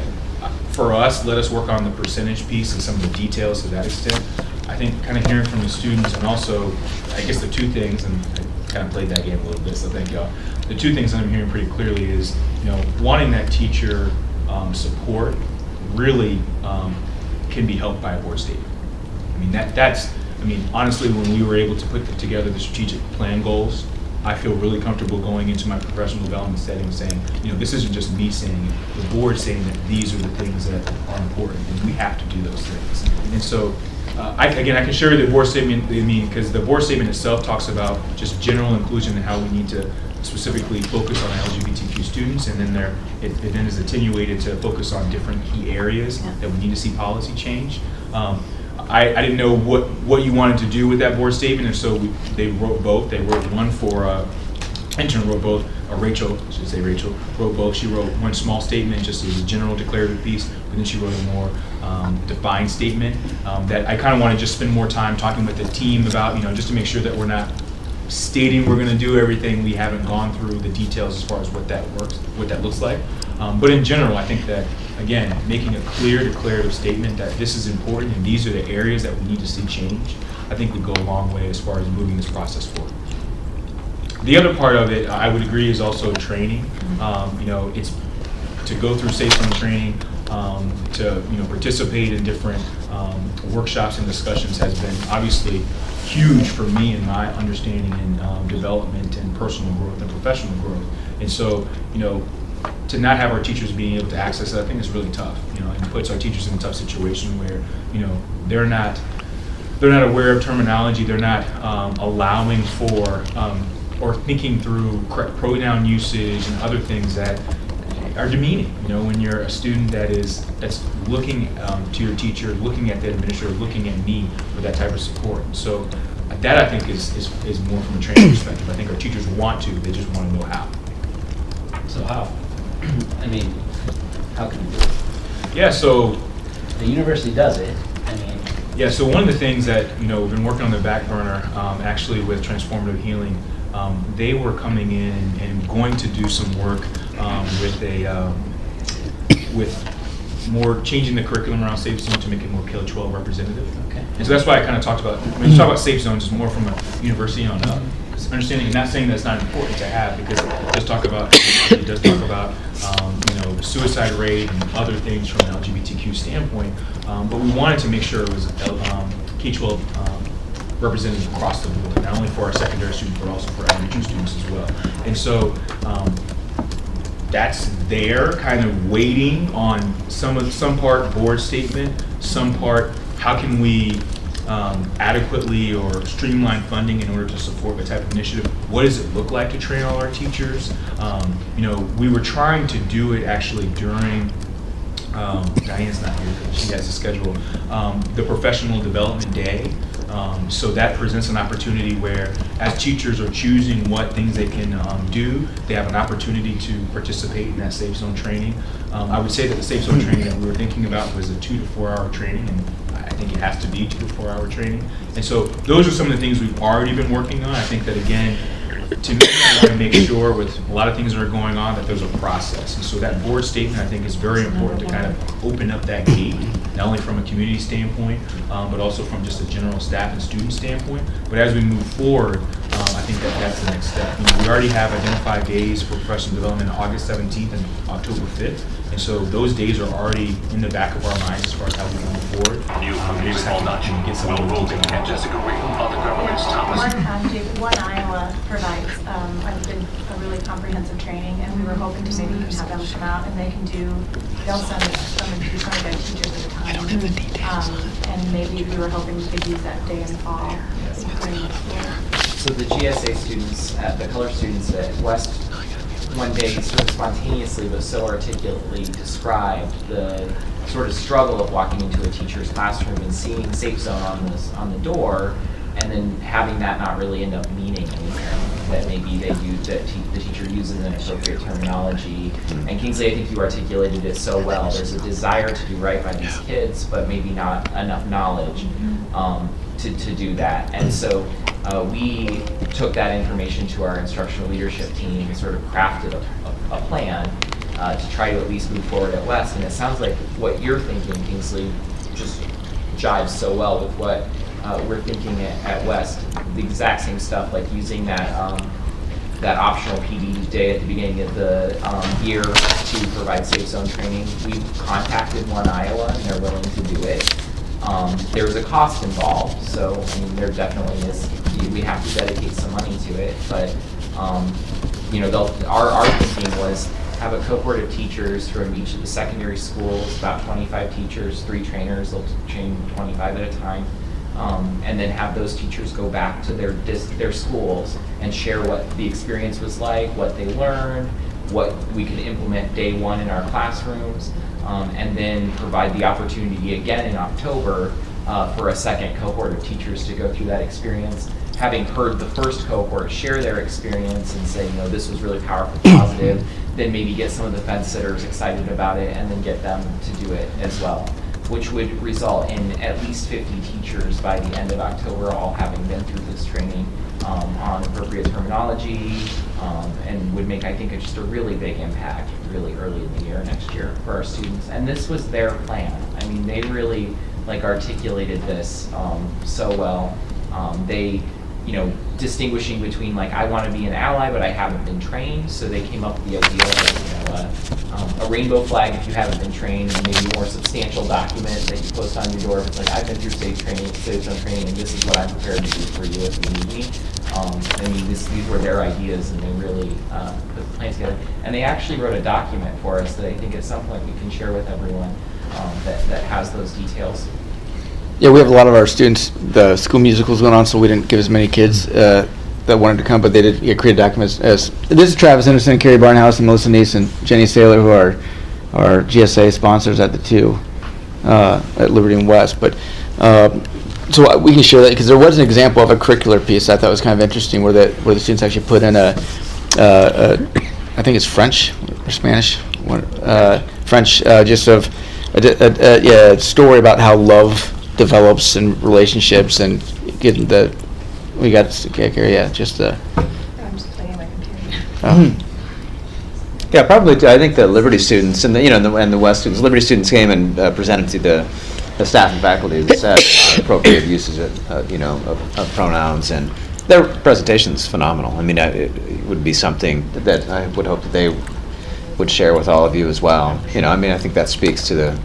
for us, let us work on the percentage piece and some of the details to that extent. I think kind of hearing from the students, and also, I guess the two things, and I kind of played that game a little bit, so thank y'all. The two things that I'm hearing pretty clearly is, wanting that teacher support really can be helped by a board statement. I mean, honestly, when we were able to put together the strategic plan goals, I feel really comfortable going into my professional development setting saying, this isn't just me saying it, the board saying that these are the things that are important, and we have to do those things. And so, I can share the board statement, because the board statement itself talks about just general inclusion and how we need to specifically focus on LGBTQ students, and then it then is attenuated to focus on different key areas that we need to see policy change. I didn't know what you wanted to do with that board statement, and so they wrote both. They wrote one for, intern wrote both, Rachel wrote both. She wrote one small statement just as a general declarative piece, but then she wrote a more defined statement that I kind of want to just spend more time talking with the team about, just to make sure that we're not stating we're going to do everything. We haven't gone through the details as far as what that looks like. But in general, I think that, again, making a clear declarative statement that this is important and these are the areas that we need to see change, I think would go a long way as far as moving this process forward. The other part of it, I would agree, is also training. It's to go through safe zone training, to participate in different workshops and discussions has been obviously huge for me in my understanding and development and personal growth and professional growth. And so, to not have our teachers being able to access it, I think is really tough. It puts our teachers in a tough situation where, they're not aware of terminology. They're not allowing for or thinking through correct pronoun usage and other things that are demeaning. When you're a student that's looking to your teacher, looking at the administrator, looking at me for that type of support. So that I think is more from a training perspective. I think our teachers want to. They just want to know how. So how? How can we do it? Yeah, so the university does it. Yeah, so one of the things that we've been working on the back burner, actually with Transformative Healing, they were coming in and going to do some work with more changing the curriculum around Safe Zone to make it more K-12 representative. Okay. And so that's why I kind of talked about, when you talk about Safe Zones, it's more from a university on up. Understanding, not saying that's not important to have, because it does talk about suicide rate and other things from an LGBTQ standpoint, but we wanted to make sure it was K-12 representative across the board, not only for our secondary students, but also for elementary students as well. And so that's there, kind of waiting on some part board statement, some part how can we adequately or streamline funding in order to support the type of initiative. What does it look like to train all our teachers? We were trying to do it actually during, Diane's not here, she has a schedule, the professional development day. So that presents an opportunity where, as teachers are choosing what things they can do, they have an opportunity to participate in that safe zone training. I would say that the safe zone training that we were thinking about was a 2 to 4 hour training, and I think it has to be 2 to 4 hour training. And so those are some of the things we've already been working on. I think that, again, to me, I want to make sure with a lot of things that are going on that there's a process. And so that board statement, I think, is very important to kind of open up that gate, not only from a community standpoint, but also from just a general staff and student standpoint. But as we move forward, I think that that's the next step. We already have identified days for professional development, August 17th and October 5th. And so those days are already in the back of our minds as far as how we can move forward. We just have to get some of those things together. Jessica Regal, other governments, Thomas. One Iowa provides a really comprehensive training, and we were hoping to maybe even have them come out and they'll send some of each one of their teachers at a time. I don't have the details. And maybe we were hoping we could use that day in the fall. So the GSA students, the color students at West, one day sort of spontaneously but so articulately described the sort of struggle of walking into a teacher's classroom and seeing safe zone on the door, and then having that not really end up meaning anything. That maybe the teacher uses inappropriate terminology. And Kingsley, I think you articulated it so well. There's a desire to do right by these kids, but maybe not enough knowledge to do that. And so we took that information to our instructional leadership team and sort of crafted a plan to try to at least move forward at West. And it sounds like what you're thinking, Kingsley, just jives so well with what we're thinking at West. The exact same stuff, like using that optional PD day at the beginning of the year to provide safe zone training. We've contacted One Iowa, and they're willing to do it. There's a cost involved, so I mean, there definitely is. We have to dedicate some money to it, but our thinking was have a cohort of teachers from each of the secondary schools, about 25 teachers, 3 trainers. They'll train 25 at a time. And then have those teachers go back to their schools and share what the experience was like, what they learned, what we could implement day one in our classrooms, and then provide the opportunity again in October for a second cohort of teachers to go through that experience. Having heard the first cohort share their experience and say, this was really powerful, positive, then maybe get some of the fence sitters excited about it and then get them to do it as well, which would result in at least 50 teachers by the end of October all having been through this training on appropriate terminology, and would make, I think, just a really big impact really early in the year next year for our students. And this was their plan. I mean, they really articulated this so well. They, distinguishing between I want to be an ally, but I haven't been trained. So they came up with the idea of, a rainbow flag if you haven't been trained, and maybe a more substantial document that you post on your door. It's like, I've been through safe zone training, and this is what I'm prepared to do for you if you need me. I mean, these were their ideas, and they really put the plan together. And they actually wrote a document for us that I think at some point we can share with everyone that has those details. Yeah, we have a lot of our students, the school musicals going on, so we didn't give as many kids that wanted to come, but they did create documents. This is Travis Anderson, Carrie Barnhouse, and Melissa Neese, and Jenny Saylor, who are our GSA sponsors at the 2 at Liberty and West. But so we can share that, because there was an example of a curricular piece I thought was kind of interesting, where the students actually put in I think it's French or Spanish, French, just of a story about how love develops in relationships, and getting we got just I'm just playing my computer. Yeah, probably. I think the Liberty students and the West students. Liberty students came and presented to the staff and faculty that said appropriate uses of pronouns, and their presentation's phenomenal. I mean, it would be something that I would hope that they would share with all of you as well. I mean, I think that speaks to the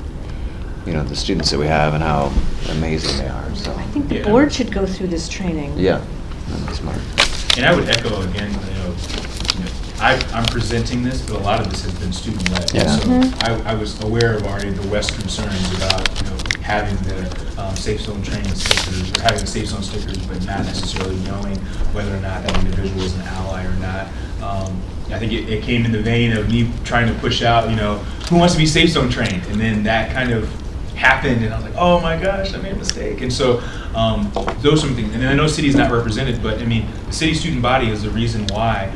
students that we have and how amazing they are. So I think the board should go through this training. Yeah, that's smart. And I would echo again, I'm presenting this, but a lot of this has been student-led. Yeah. So I was aware of already the West concerns about, having the safe zone training stickers, or having the safe zone stickers, but not necessarily knowing whether or not that individual is an ally or not. I think it came in the vein of me trying to push out, who wants to be safe zone trained? And then that kind of happened, and I was like, oh my gosh, I made a mistake. And so those are some things. And I know city's not represented, but I mean, the city student body is the reason why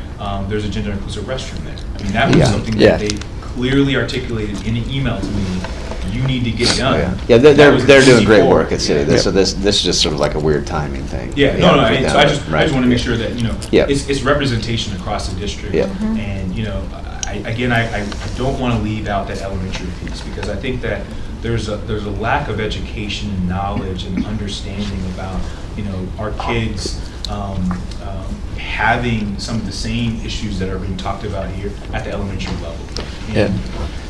there's a gender inclusive restroom there. I mean, that was something that they clearly articulated in an email to me. You need to get done. Yeah, they're doing great work at City. So this is just sort of like a weird timing thing. Yeah, no. So I just want to make sure that it's representation across the district. And I don't want to leave out that elementary piece, because I think that there's a lack of education and knowledge and understanding about our kids having some of the same issues that are being talked about here at the elementary level. And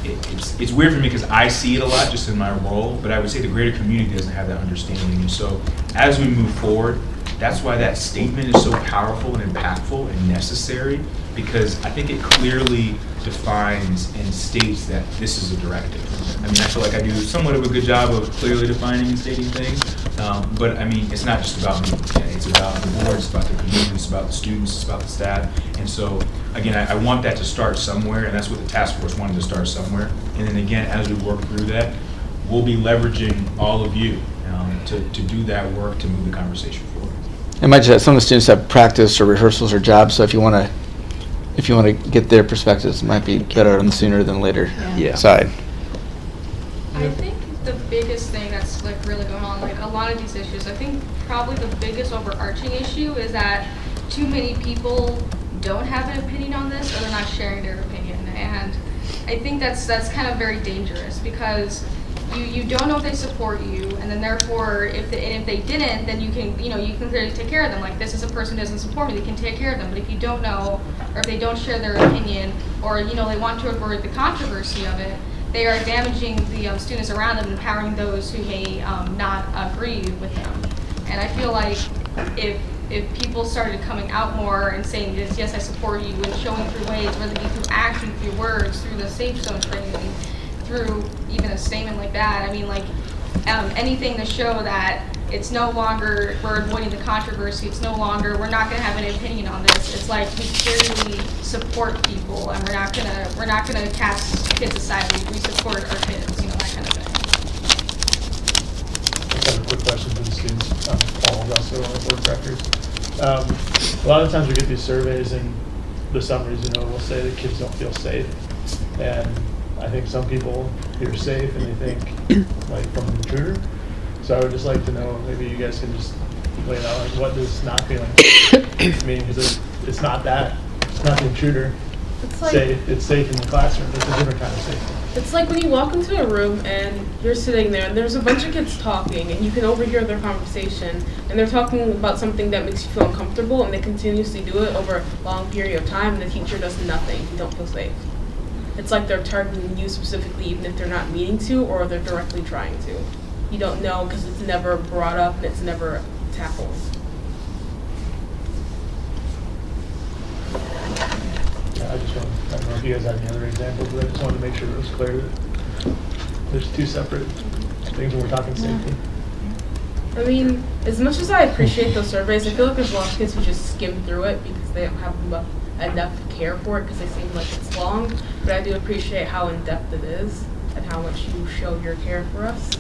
it's weird for me because I see it a lot just in my role, but I would say the greater community doesn't have that understanding. And so as we move forward, that's why that statement is so powerful and impactful and necessary, because I think it clearly defines and states that this is a directive. I mean, I feel like I do somewhat of a good job of clearly defining and stating things, but I mean, it's not just about me. It's about the board, it's about the community, it's about the students, it's about the staff. And so, again, I want that to start somewhere, and that's what the task force wanted to start somewhere. And then again, as we work through that, we'll be leveraging all of you to do that work to move the conversation forward. It might just that some of the students have practice or rehearsals or jobs, so if you want to get their perspectives, it might be better on the sooner than later side. I think the biggest thing that's like really going on, like a lot of these issues, I think probably the biggest overarching issue is that too many people don't have an opinion on this, or they're not sharing their opinion. And I think that's kind of very dangerous, because you don't know if they support you, and then therefore if they didn't, then you can clearly take care of them. Like, this is a person who doesn't support me, they can take care of them. But if you don't know, or if they don't share their opinion, or they want to avoid the controversy of it, they are damaging the students around them, empowering those who may not agree with them. And I feel like if people started coming out more and saying this, yes, I support you, and showing through ways, whether it be through action, through words, through the safe zone training, through even a statement like that, I mean, like anything to show that it's no longer we're avoiding the controversy, it's no longer we're not going to have an opinion on this. It's like we clearly support people, and we're not gonna cast kids aside. We support our kids, that kind of thing. I have a quick question for the students. Paul Russell, our board directors. A lot of times we get these surveys, and the summaries, will say that kids don't feel safe, and I think some people hear safe and they think like from an intruder. So I would just like to know, maybe you guys can just lay it out, like what does not feeling mean? Because it's not the intruder. It's like, safe. It's safe in the classroom. It's a different kind of safety. It's like when you walk into a room and you're sitting there and there's a bunch of kids talking and you can overhear their conversation, and they're talking about something that makes you feel uncomfortable, and they continuously do it over a long period of time, and the teacher does nothing. You don't feel safe. It's like they're targeting you specifically, even if they're not meaning to, or they're directly trying to. You don't know because it's never brought up and it's never tackled. I don't know if you guys have any other examples, but I just wanted to make sure it was clear that there's two separate things when we're talking safety. I mean, as much as I appreciate those surveys, I feel like there's a lot of kids who just skim through it because they don't have enough care for it, because they seem like it's long. But I do appreciate how in-depth it is and how much you show your care for us.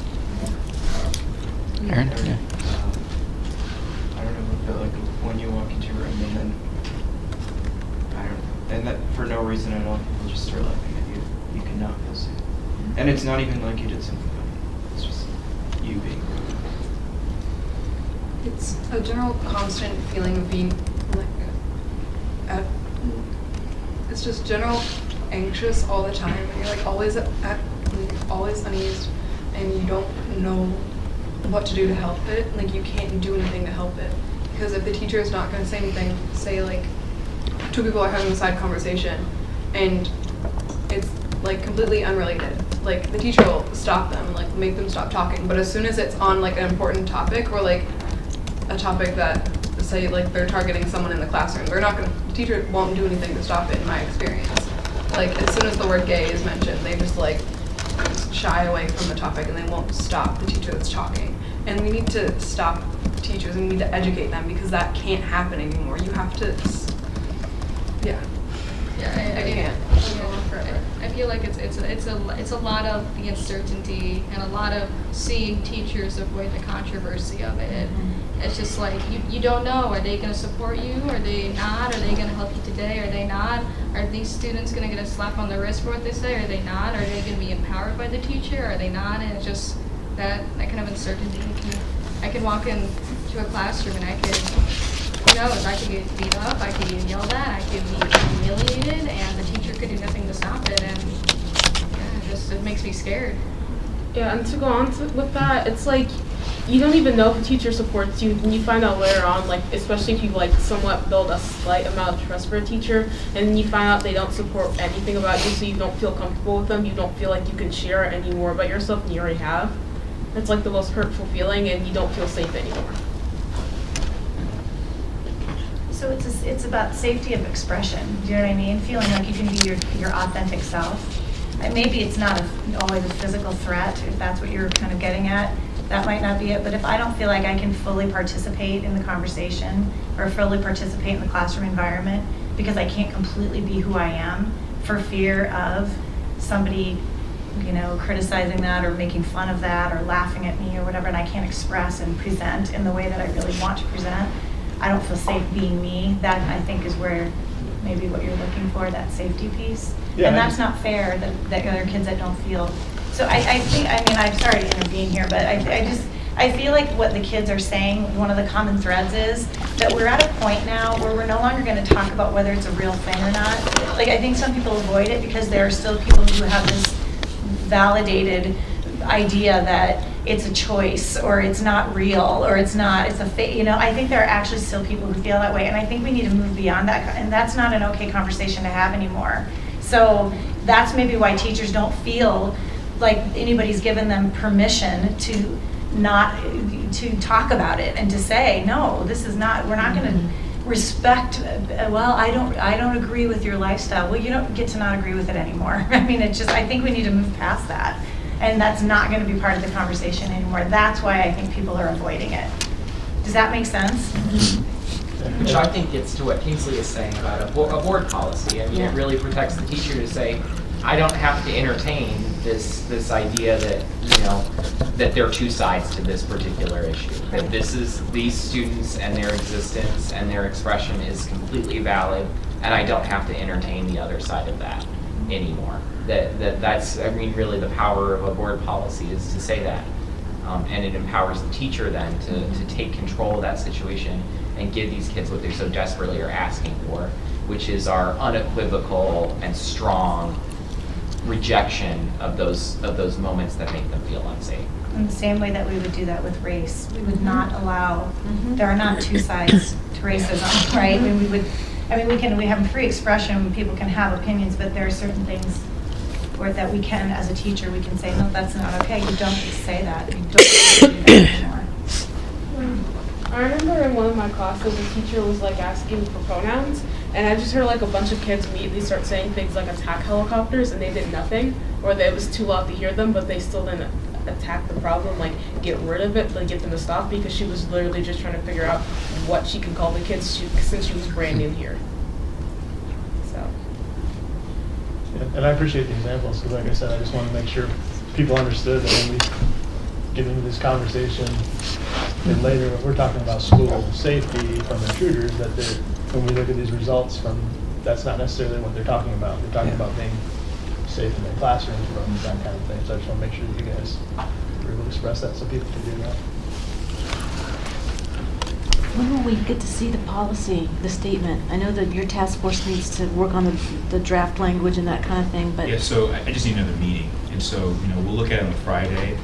Aaron? Yeah. I don't know, I feel like when you walk into a room and then, and that for no reason at all, people just start laughing at you, you cannot feel safe. And it's not even like you did something bad, it's just you being rude. It's a general constant feeling of being it's just general anxious all the time, and you're like always always uneased, and you don't know what to do to help it. Like, you can't do anything to help it, because if the teacher is not going to say anything, say like two people are having a side conversation and it's like completely unrelated, like the teacher will stop them, like make them stop talking. But as soon as it's on like an important topic, or like a topic that, say like they're targeting someone in the classroom, the teacher won't do anything to stop it, in my experience. Like, as soon as the word gay is mentioned, they just like shy away from the topic and they won't stop the teacher that's talking. And we need to stop teachers and we need to educate them because that can't happen anymore. You have to, yeah. Yeah, I can't. I feel like it's a lot of the uncertainty and a lot of seeing teachers avoid the controversy of it. It's just like you don't know. Are they going to support you? Are they not? Are they going to help you today? Are they not? Are these students going to get a slap on the wrist for what they say? Are they not? Are they going to be empowered by the teacher? Are they not? And it's just that kind of uncertainty. I can walk into a classroom and I could, who knows, I could get beat up, I could get yelled at, I could be humiliated, and the teacher could do nothing to stop it, and yeah, it makes me scared. Yeah, and to go on with that, it's like you don't even know if a teacher supports you, and you find out later on, like especially if you like somewhat build a slight amount of trust for a teacher, and then you find out they don't support anything about you, so you don't feel comfortable with them, you don't feel like you can share any more about yourself than you already have. It's like the most hurtful feeling, and you don't feel safe anymore. So it's about safety of expression. Do you know what I mean? Feeling like you can be your authentic self. And maybe it's not always a physical threat, if that's what you're kind of getting at. That might not be it. But if I don't feel like I can fully participate in the conversation or fully participate in the classroom environment because I can't completely be who I am for fear of somebody, criticizing that or making fun of that or laughing at me or whatever, and I can't express and present in the way that I really want to present, I don't feel safe being me. That, I think, is where maybe what you're looking for, that safety piece. Yeah, and that's not fair that other kids that don't feel. So I think, I'm sorry to intervene here, but I feel like what the kids are saying, one of the common threads is that we're at a point now where we're no longer going to talk about whether it's a real thing or not. Like, I think some people avoid it because there are still people who have this validated idea that it's a choice or it's not real or it's a fake. I think there are actually still people who feel that way, and I think we need to move beyond that, and that's not an okay conversation to have anymore. So that's maybe why teachers don't feel like anybody's given them permission to talk about it and to say, no, this is not, we're not going to respect, I don't agree with your lifestyle. Well, you don't get to not agree with it anymore. I mean, I think we need to move past that. And that's not going to be part of the conversation anymore. That's why I think people are avoiding it. Does that make sense? Which I think gets to what Kingsley is saying about a board policy. I mean, it really protects the teacher to say, I don't have to entertain this idea that, that there are two sides to this particular issue. That these students and their existence and their expression is completely valid, and I don't have to entertain the other side of that anymore. That's really the power of a board policy is to say that. And it empowers the teacher then to take control of that situation and give these kids what they so desperately are asking for, which is our unequivocal and strong rejection of those moments that make them feel unsafe. In the same way that we would do that with race. We would not allow, there are not two sides to racism, right? We have free expression, people can have opinions, but there are certain things that we can, as a teacher, we can say, no, that's not okay. You don't need to say that. You don't need to do that anymore. I remember in one of my classes, the teacher was like asking for pronouns, and I just heard like a bunch of kids immediately start saying things like attack helicopters, and they did nothing, or that it was too loud to hear them, but they still didn't attack the problem, like get rid of it, like get them to stop, because she was literally just trying to figure out what she can call the kids since she was brand new here. So. Yeah, and I appreciate the examples, because like I said, I just want to make sure people understood that when we get into this conversation, and later when we're talking about school safety from intruders, that when we look at these results that's not necessarily what they're talking about. They're talking about being safe in their classrooms from that kind of thing. So I just want to make sure that you guys are able to express that so people can do that. When will we get to see the policy, the statement? I know that your task force needs to work on the draft language and that kind of thing, but... Yeah, so I just need another meeting. And so, we'll look at it on Friday.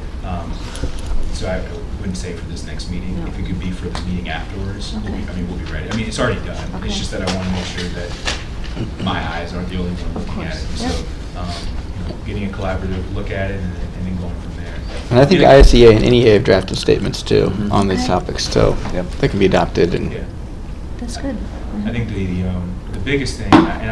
So I wouldn't say for this next meeting. No. If it could be for the meeting afterwards, okay. We'll be ready. It's already done. Okay. It's just that I want to make sure that my eyes aren't the only one looking at it. Yep. So, getting a collaborative look at it and then going from there. And I think ISEA and NEA have drafted statements too on these topics, so they can be adopted. And yeah. That's good. I think the biggest thing, and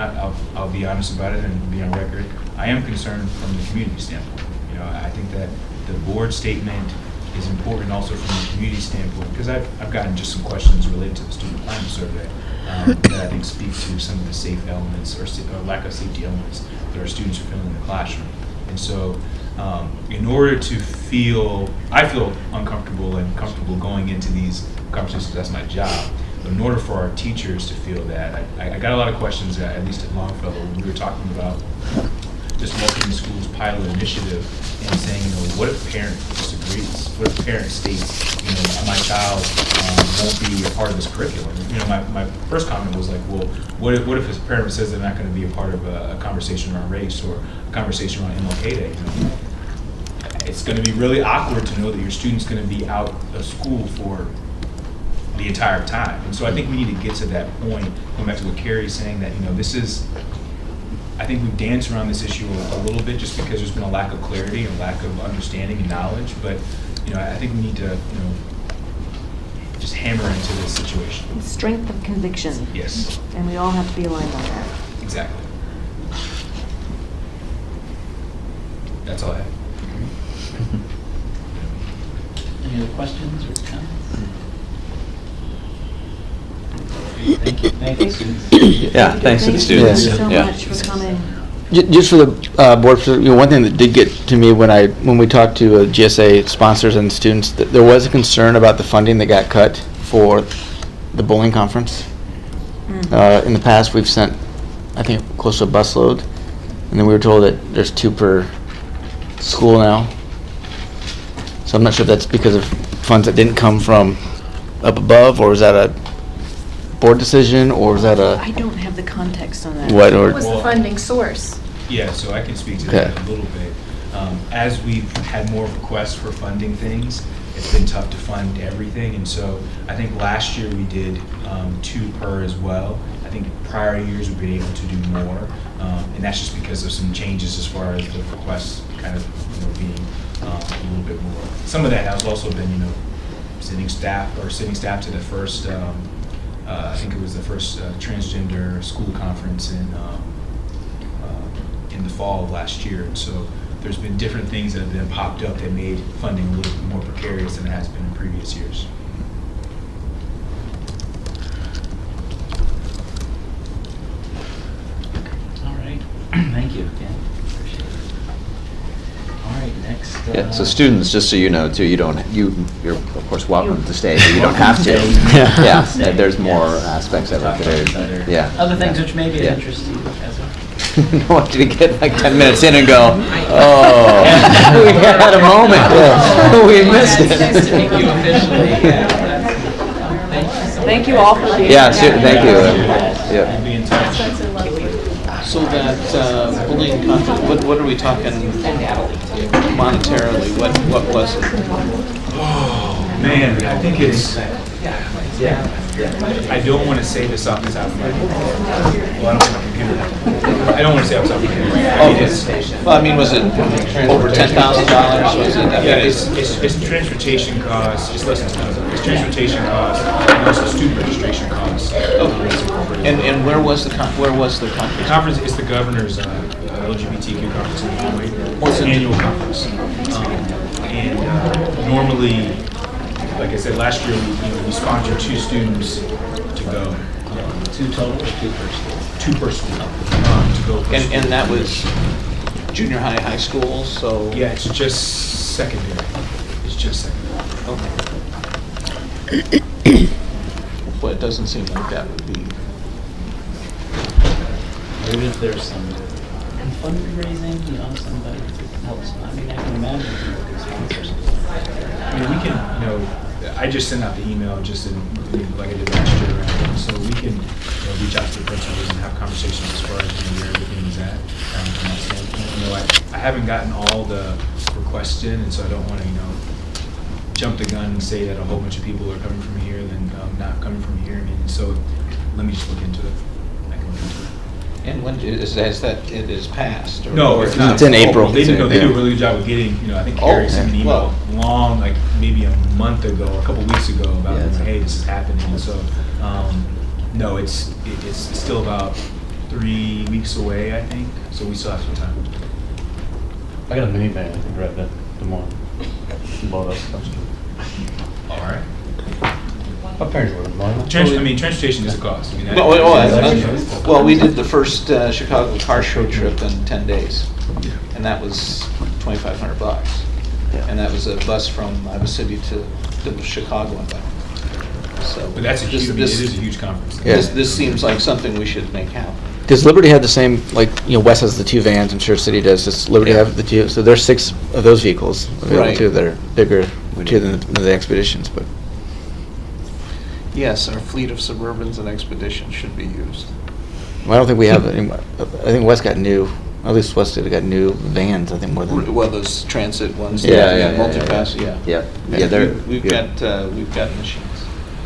I'll be honest about it and be on record, I am concerned from the community standpoint. I think that the board statement is important also from a community standpoint, because I've gotten just some questions related to the student climate survey that I think speak to some of the safe elements or lack of safety elements that our students are feeling in the classroom. And so in order to I feel uncomfortable and comfortable going into these conversations, that's my job. But in order for our teachers to feel that, I got a lot of questions, at least at Longfellow, when we were talking about this Welcoming Schools pilot initiative and saying, what if a parent disagrees? What if a parent states, my child won't be a part of this curriculum? My first comment was like, well, what if a parent says they're not going to be a part of a conversation around race or a conversation around MLK Day? It's going to be really awkward to know that your student's going to be out of school for the entire time. And so I think we need to get to that point, going back to what Carrie's saying, that, I think we've danced around this issue a little bit just because there's been a lack of clarity and lack of understanding and knowledge. But, I think we need to, just hammer into this situation. Strength of conviction. Yes. And we all have to be aligned on that. Exactly. That's all I have. Any other questions or comments? Thank you. Thank you, students. Yeah, thanks to the students. Thank you so Yeah. much for coming. Just for the board, one thing that did get to me when we talked to GSA sponsors and students, that there was a concern about the funding that got cut for the bowling conference. In the past, we've sent, I think, close to a busload, and then we were told that there's 2 per school now. So I'm not sure if that's because of funds that didn't come from up above, or is that a board decision, or is that I don't have the context on that. what? What was Well, the funding source? Yeah, so I can speak to Okay. that a little bit. As we've had more requests for funding things, it's been tough to fund everything, and so I think last year we did 2 per as well. I think prior years we've been able to do more, and that's just because of some changes as far as the requests kind of being a little bit more. Some of that has also been sending staff to the first. I think it was the first transgender school conference in the fall of last year, and so there's been different things that have been popped up that made funding a little bit more precarious than it has been in previous years. All right. Thank you again. Appreciate it. All right, next. Yeah, so students, just so you know too, you're of course welcome to stay, but you don't have to. Yeah, there's more aspects of it that are, yeah. Other things which may be Yeah. of interest to you as well. I want you to get like 10 minutes in and go, oh, we had a moment. We missed it. Nice to meet you officially. Thank you all for being Yeah, here. thank you. Yeah. We'll be in touch. So that bullying conference, what are we talking monetarily? What was it? Oh, man, I think it's, I don't want to say this off the top of my head. Well, I don't have a computer. I don't want to say off the top of my head. Well, I mean, was it over $10,000? Was it? Yeah, it's transportation costs, it's less than $10,000. It's transportation costs, and also student registration costs. And where was the conference? The conference is the governor's LGBTQ conference in Illinois. What's It's an it? annual conference. And normally, like I said, last year we sponsored 2 students to go. 2 total or 2 per school? 2 per school to go. Per school. And that was junior high, high school, so. Yeah, it's just secondary. It's just secondary. Okay. Well, it doesn't seem like that would be. Even if there's some fundraising, somebody helps. I mean, I can imagine people can sponsor something. I mean, we can, I just sent out the email just like I did last year, right? So we can reach out to the principals and have conversations as far as where everything is at from that standpoint. I haven't gotten all the requests in, and so I don't want to, jump the gun and say that a whole bunch of people are coming from here, then not coming from here. I mean, so let me just look into it. I can look into it. And when is that, it is passed? Or No, it's not. It's in April. They do a really good job of getting, I think Carrie sent an email long, like maybe a month ago, a couple weeks ago about, hey, this is happening. And so, no, it's still about 3 weeks away, I think. So we still have some time. I got a minivan. I can drive that Des Moines. Load up stuff. All right. My parents were in Des Moines. Transportation is a cost. I mean, Well, we did the first Chicago car show trip in 10 days, and that was $2,500. And that was a bus from Iowa City to Chicago and back. So, But that's a huge, I mean, it is a huge conference. This seems like something we should make happen. Does Liberty have the same, like, West has the 2 vans, I'm sure City does, does Liberty have the 2? So there's 6 of those vehicles available Right. too, that are bigger too than the Expeditions, but. Yes, our fleet of Suburbans and Expeditions should be used. Well, I don't think we have any, I think West got new, at least West did got new vans, I think more than. Well, those transit ones. Multipass, Yeah, we've got machines.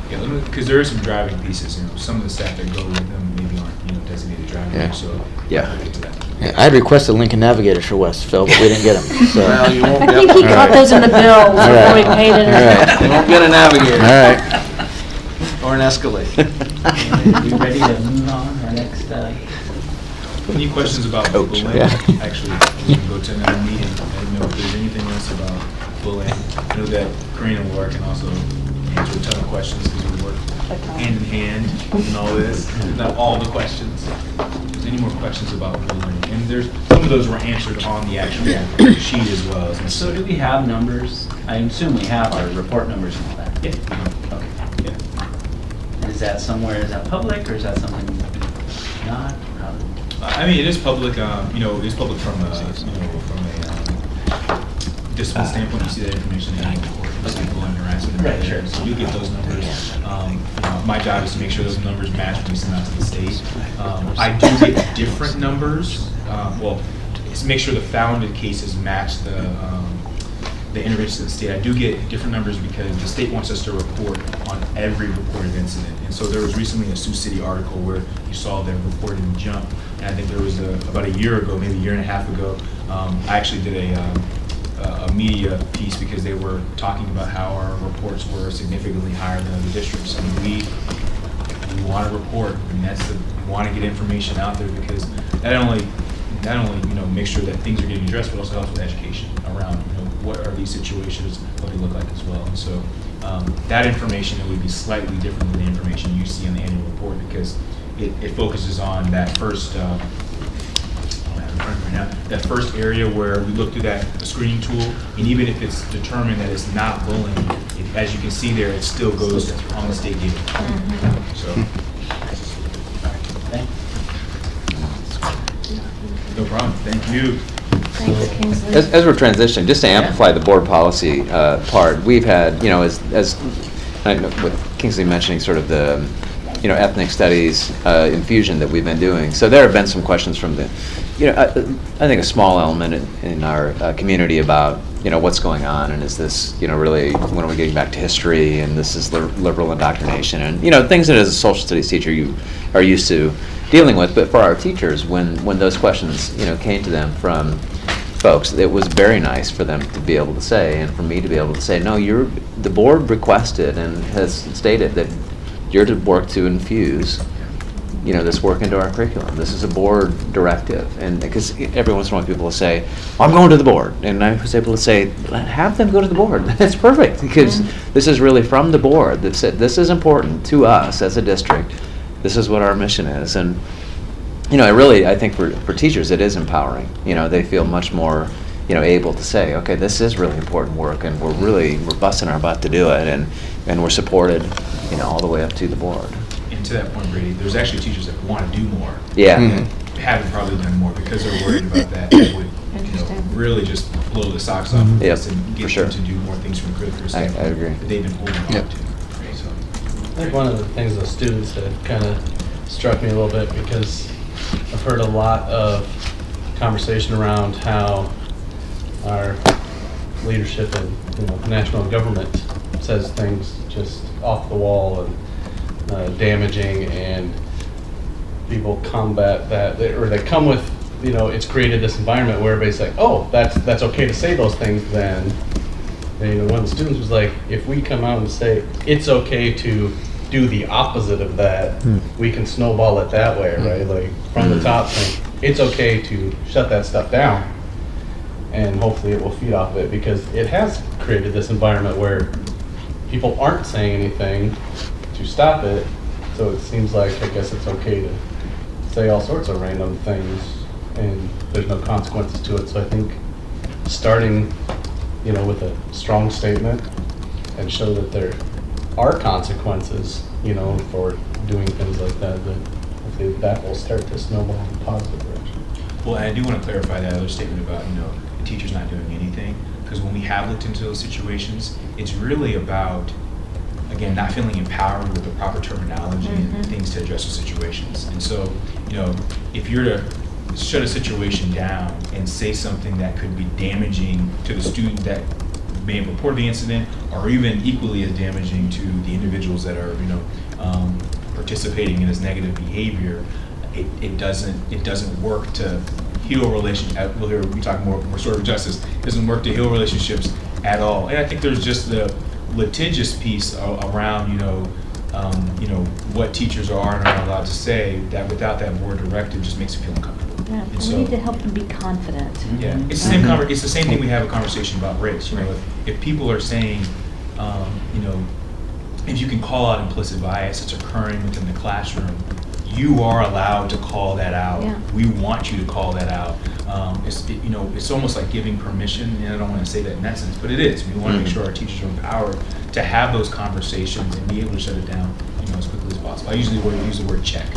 Yeah, because there are some driving pieces, some of the staff that go with them maybe aren't, designated drivers, so. Yeah. We'll get to that. Yeah, I had requested Lincoln Navigators for West, Phil, but we didn't get them, so. Well, you won't I think he caught those in the bill before we paid it. All right. You won't get a Navigator. All right. Or an Escalade. We ready to move on our next, Any questions about bullying? yeah. Actually, we can go to another meeting. I don't know if there's anything else about bullying. I know that Karina will work and also answer a ton of questions because we work hand in hand and all this. Not all the questions. If there's any more questions about bullying, and there's some of those were answered on the actual sheet as well. So do we have numbers? I assume we have our report numbers and all that. Yeah. Okay. Yeah. Is that somewhere, is that public or is that something not? I mean, it is public. It is public from a discipline standpoint. You see that information in the report. Bullying and harassment. Right, sure. So you get those numbers. My job is to make sure those numbers match when we send out to the state. I do get different numbers. It's make sure the founded cases match the interventions of the state. I do get different numbers because the state wants us to report on every reported incident. And so there was recently a Sioux City article where you saw them reporting jump. And I think there was about a year ago, maybe a year and a half ago, I actually did a media piece because they were talking about how our reports were significantly higher than other districts. And we want to report. I mean, we want to get information out there because not only make sure that things are getting addressed, but also helps with education around what are these situations, what they look like as well. And so that information, it would be slightly different than the information you see in the annual report because it focuses on that first that first area where we look through the screening tool, and even if it's determined that it's not bullying, as you can see there, it still goes on the state data. So. No problem. Thank you. Thank you, Kingsley. As we're transitioning, just to amplify the board policy part, we've had, as I know, with Kingsley mentioning sort of the, ethnic studies infusion that we've been doing. So there have been some questions from the, I think a small element in our community about, what's going on, and is this, really, when are we getting back to history, and this is liberal indoctrination, and, things that as a social studies teacher you are used to dealing with. But for our teachers, when those questions, came to them from folks, it was very nice for them to be able to say, and for me to be able to say, no, the board requested and has stated that you're to work to infuse, this work into our curriculum. This is a board directive, and because every once in a while people will say, I'm going to the board, and I was able to say, have them go to the board. That's perfect, because this is really from the board that said this is important to us as a district. This is what our mission is, and I think for teachers it is empowering. They feel much more, able to say, okay, this is really important work, and we're busting our butt to do it, and we're supported, all the way up to the board. And to that point, Brady, there's actually teachers that want to do more. Yeah. Haven't probably done more because they're worried about that. It would, really just blow the socks off of us and get them to do more things from a curricular standpoint. I agree. That they've been holding on to. So. I think one of the things the students that kind of struck me a little bit, because I've heard a lot of conversation around how our leadership and national government says things just off the wall and damaging, and people combat that, or they come with, it's created this environment where everybody's like, oh, that's okay to say those things. Then one of the students was like, if we come out and say it's okay to do the opposite of that, we can snowball it that way, right? Like from the top saying it's okay to shut that stuff down. and hopefully it will feed off of it, because it has created this environment where people aren't saying anything to stop it, so it seems like, I guess it's okay to say all sorts of random things, and there's no consequences to it. So I think starting, with a strong statement and show that there are consequences, for doing things like that, then hopefully that will start to snowball in a positive direction. Well, I do want to clarify that other statement about, the teacher's not doing anything, because when we have looked into those situations, it's really about, again, not feeling empowered with the proper terminology and things to address the situations. And so, if you're to shut a situation down and say something that could be damaging to the student that may have reported the incident, or even equally as damaging to the individuals that are, participating in this negative behavior, it doesn't work to heal relationships. We'll hear we talk more sort of justice. It doesn't work to heal relationships at all. And I think there's just the litigious piece around, what teachers are and aren't allowed to say, that without that board directive just makes you feel uncomfortable. Yeah, And we so, need to help them be confident. yeah, it's the same. It's the same thing we have a conversation about race. If people are saying, if you can call out implicit bias that's occurring within the classroom, you are allowed to call that out. Yeah. We want you to call that out. It's almost like giving permission, and I don't want to say that in that sense, but it is. We want to make sure our teachers are empowered to have those conversations and be able to shut it down, as quickly as possible. I usually use the word check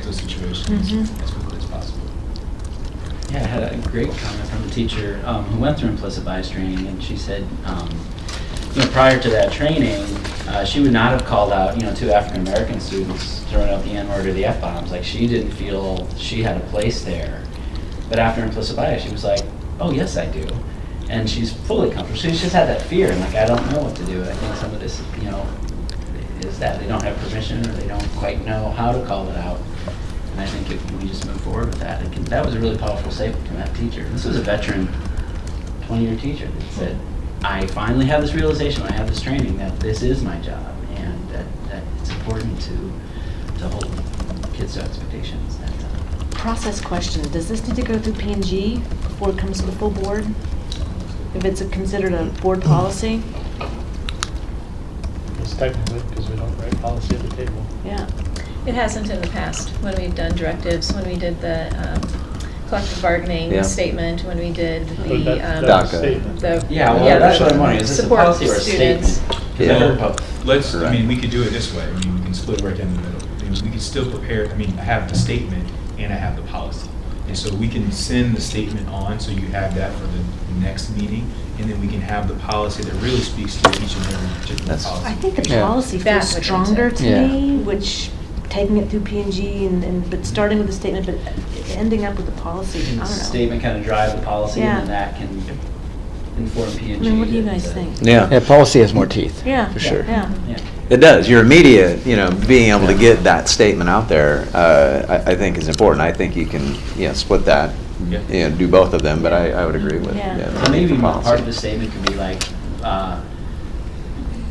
those situations as quickly as possible. Yeah, I had a great comment from a teacher who went through implicit bias training, and she said, prior to that training, she would not have called out, two African American students throwing out the N-word or the F-bombs. Like, she didn't feel she had a place there. But after implicit bias, she was like, oh, yes, I do. And she's fully comfortable. She's just had that fear, and like, I don't know what to do. I think some of this, is that they don't have permission, or they don't quite know how to call it out. And I think if we just move forward with that, that was a really powerful statement from that teacher. This was a veteran 20-year teacher that said, I finally have this realization when I have this training that this is my job, and that it's important to hold kids to expectations. Process question, does this need to go through P&G before it comes to the full board? If it's considered a board policy? It's technically, because we don't write policy at the table. Yeah. It hasn't in the past, when we've done directives, when we did the collective bargaining statement, when we did the That's a statement. That's what I'm wondering, is this a support policy or a students. statement? We could do it this way. We can split it right down the middle. We can still prepare, I have the statement and I have the policy. And so we can send the statement on, so you have that for the next meeting, and then we can have the policy that really speaks to each and every particular policy. I think the policy feels stronger to me, which taking it through P&G but starting with the statement, but ending up with the policy, I don't know. The statement kind of drive the policy, and then that can inform P&G. What do you guys think? Yeah, policy has more teeth. Yeah. For sure. Yeah. It does. Your immediate, being able to get that statement out there, I think is important. I think you can, split that, do both of them, but I would agree with. So maybe part of the statement could be like,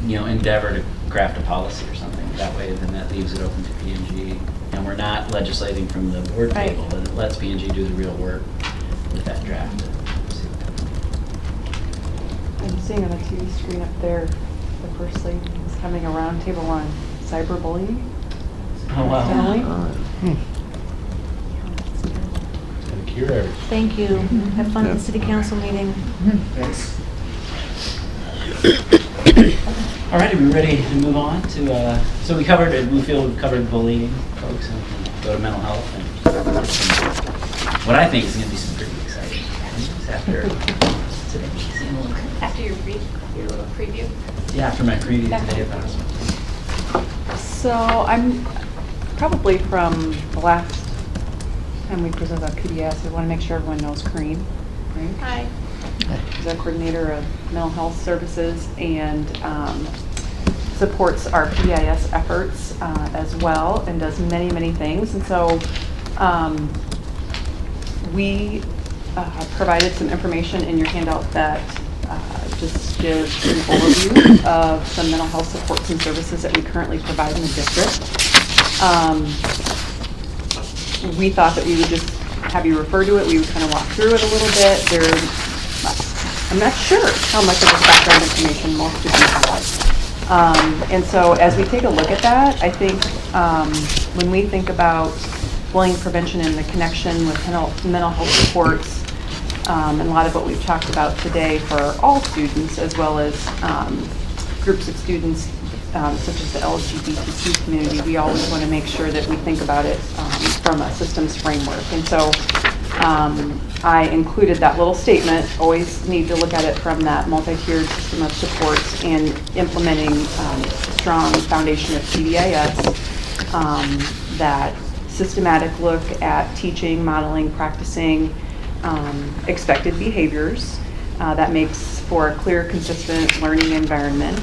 endeavor to craft a policy or something. That way, then that leaves it open to P&G, and we're not legislating from the board table, but it lets P&G do the real work with that draft. I'm seeing on the TV screen up there, the first lady is having a roundtable on cyberbullying. Oh, wow. Thank you. Have fun at the city council meeting. Thanks. All right, are we ready to move on to, so we feel we've covered bullying, folks, and we can go to mental health, and what I think is going to be some pretty exciting things after today. After your little preview. Yeah, after my preview today of Harassment. So I'm probably from the last time we presented about PDS, I want to make sure everyone knows Kareen. Right? Hi. She's our coordinator of mental health services and supports our PBIS efforts as well, and does many, many things. And so we provided some information in your handout that just gives an overview of some mental health supports and services that we currently provide in the district. We thought that we would just have you refer to it. We would kind of walk through it a little bit. There I'm not sure how much of this background information most of you have. And so as we take a look at that, I think when we think about bullying prevention and the connection with mental health supports, and a lot of what we've talked about today for all students, as well as groups of students such as the LGBTQ community, we always want to make sure that we think about it from a systems framework. And so I included that little statement, always need to look at it from that multi-tiered system of supports and implementing a strong foundation of PBIS, that systematic look at teaching, modeling, practicing expected behaviors that makes for a clear, consistent learning environment,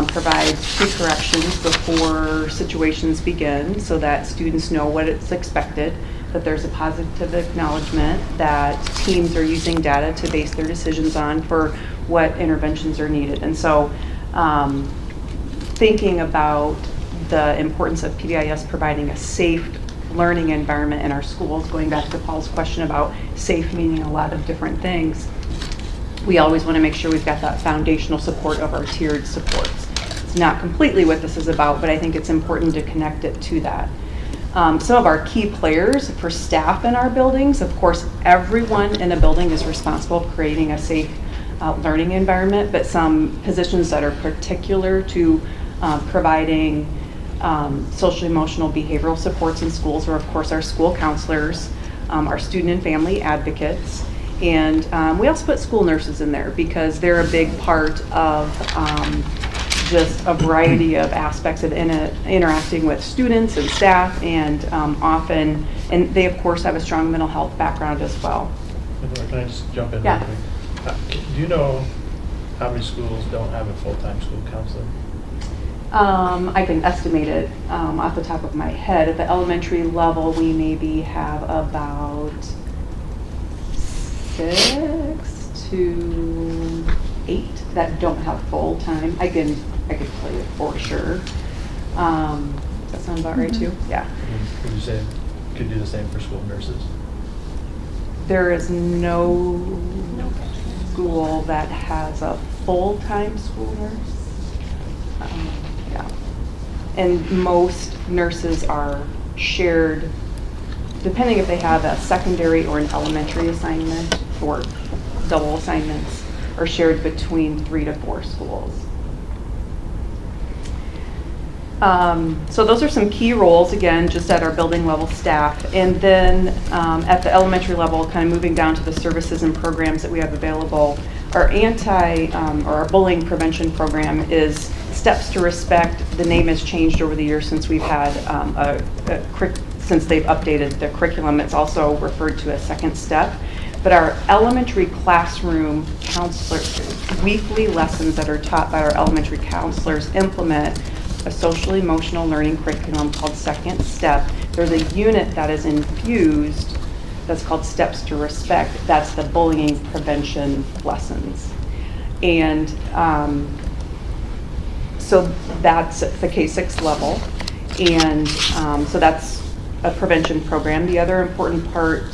provides pre-corrections before situations begin so that students know what it's expected, that there's a positive acknowledgement that teams are using data to base their decisions on for what interventions are needed. And so thinking about the importance of PBIS providing a safe learning environment in our schools, going back to Paul's question about safe meaning a lot of different things, we always want to make sure we've got that foundational support of our tiered supports. It's not completely what this is about, but I think it's important to connect it to that. Some of our key players for staff in our buildings, of course, everyone in a building is responsible for creating a safe learning environment, but some positions that are particular to providing social, emotional, behavioral supports in schools are, of course, our school counselors, our student and family advocates, and we also put school nurses in there because they're a big part of just a variety of aspects of interacting with students and staff, and often, and they of course have a strong mental health background as well. Can I just jump in? Yeah. Real quick? Do you know how many schools don't have a full-time school counselor? I can estimate it off the top of my head. At the elementary level, we maybe have about 6 to 8 that don't have full-time. I could tell you for sure. Does that sound about right too? Yeah. Would you say could do the same for school nurses? There is no school that has a full-time school nurse. Yeah. And most nurses are shared, depending if they have a secondary or an elementary assignment, or double assignments, are shared between 3 to 4 schools. So those are some key roles, again, just at our building level staff. And then at the elementary level, kind of moving down to the services and programs that we have available, our or our bullying prevention program is Steps to Respect. The name has changed over the years since we've had since they've updated the curriculum. It's also referred to as Second Step. But our elementary classroom counselors, weekly lessons that are taught by our elementary counselors implement a social emotional learning curriculum called Second Step. There's a unit that is infused that's called Steps to Respect. That's the bullying prevention lessons. And so that's at the K-6 level. And so that's a prevention program. The other important part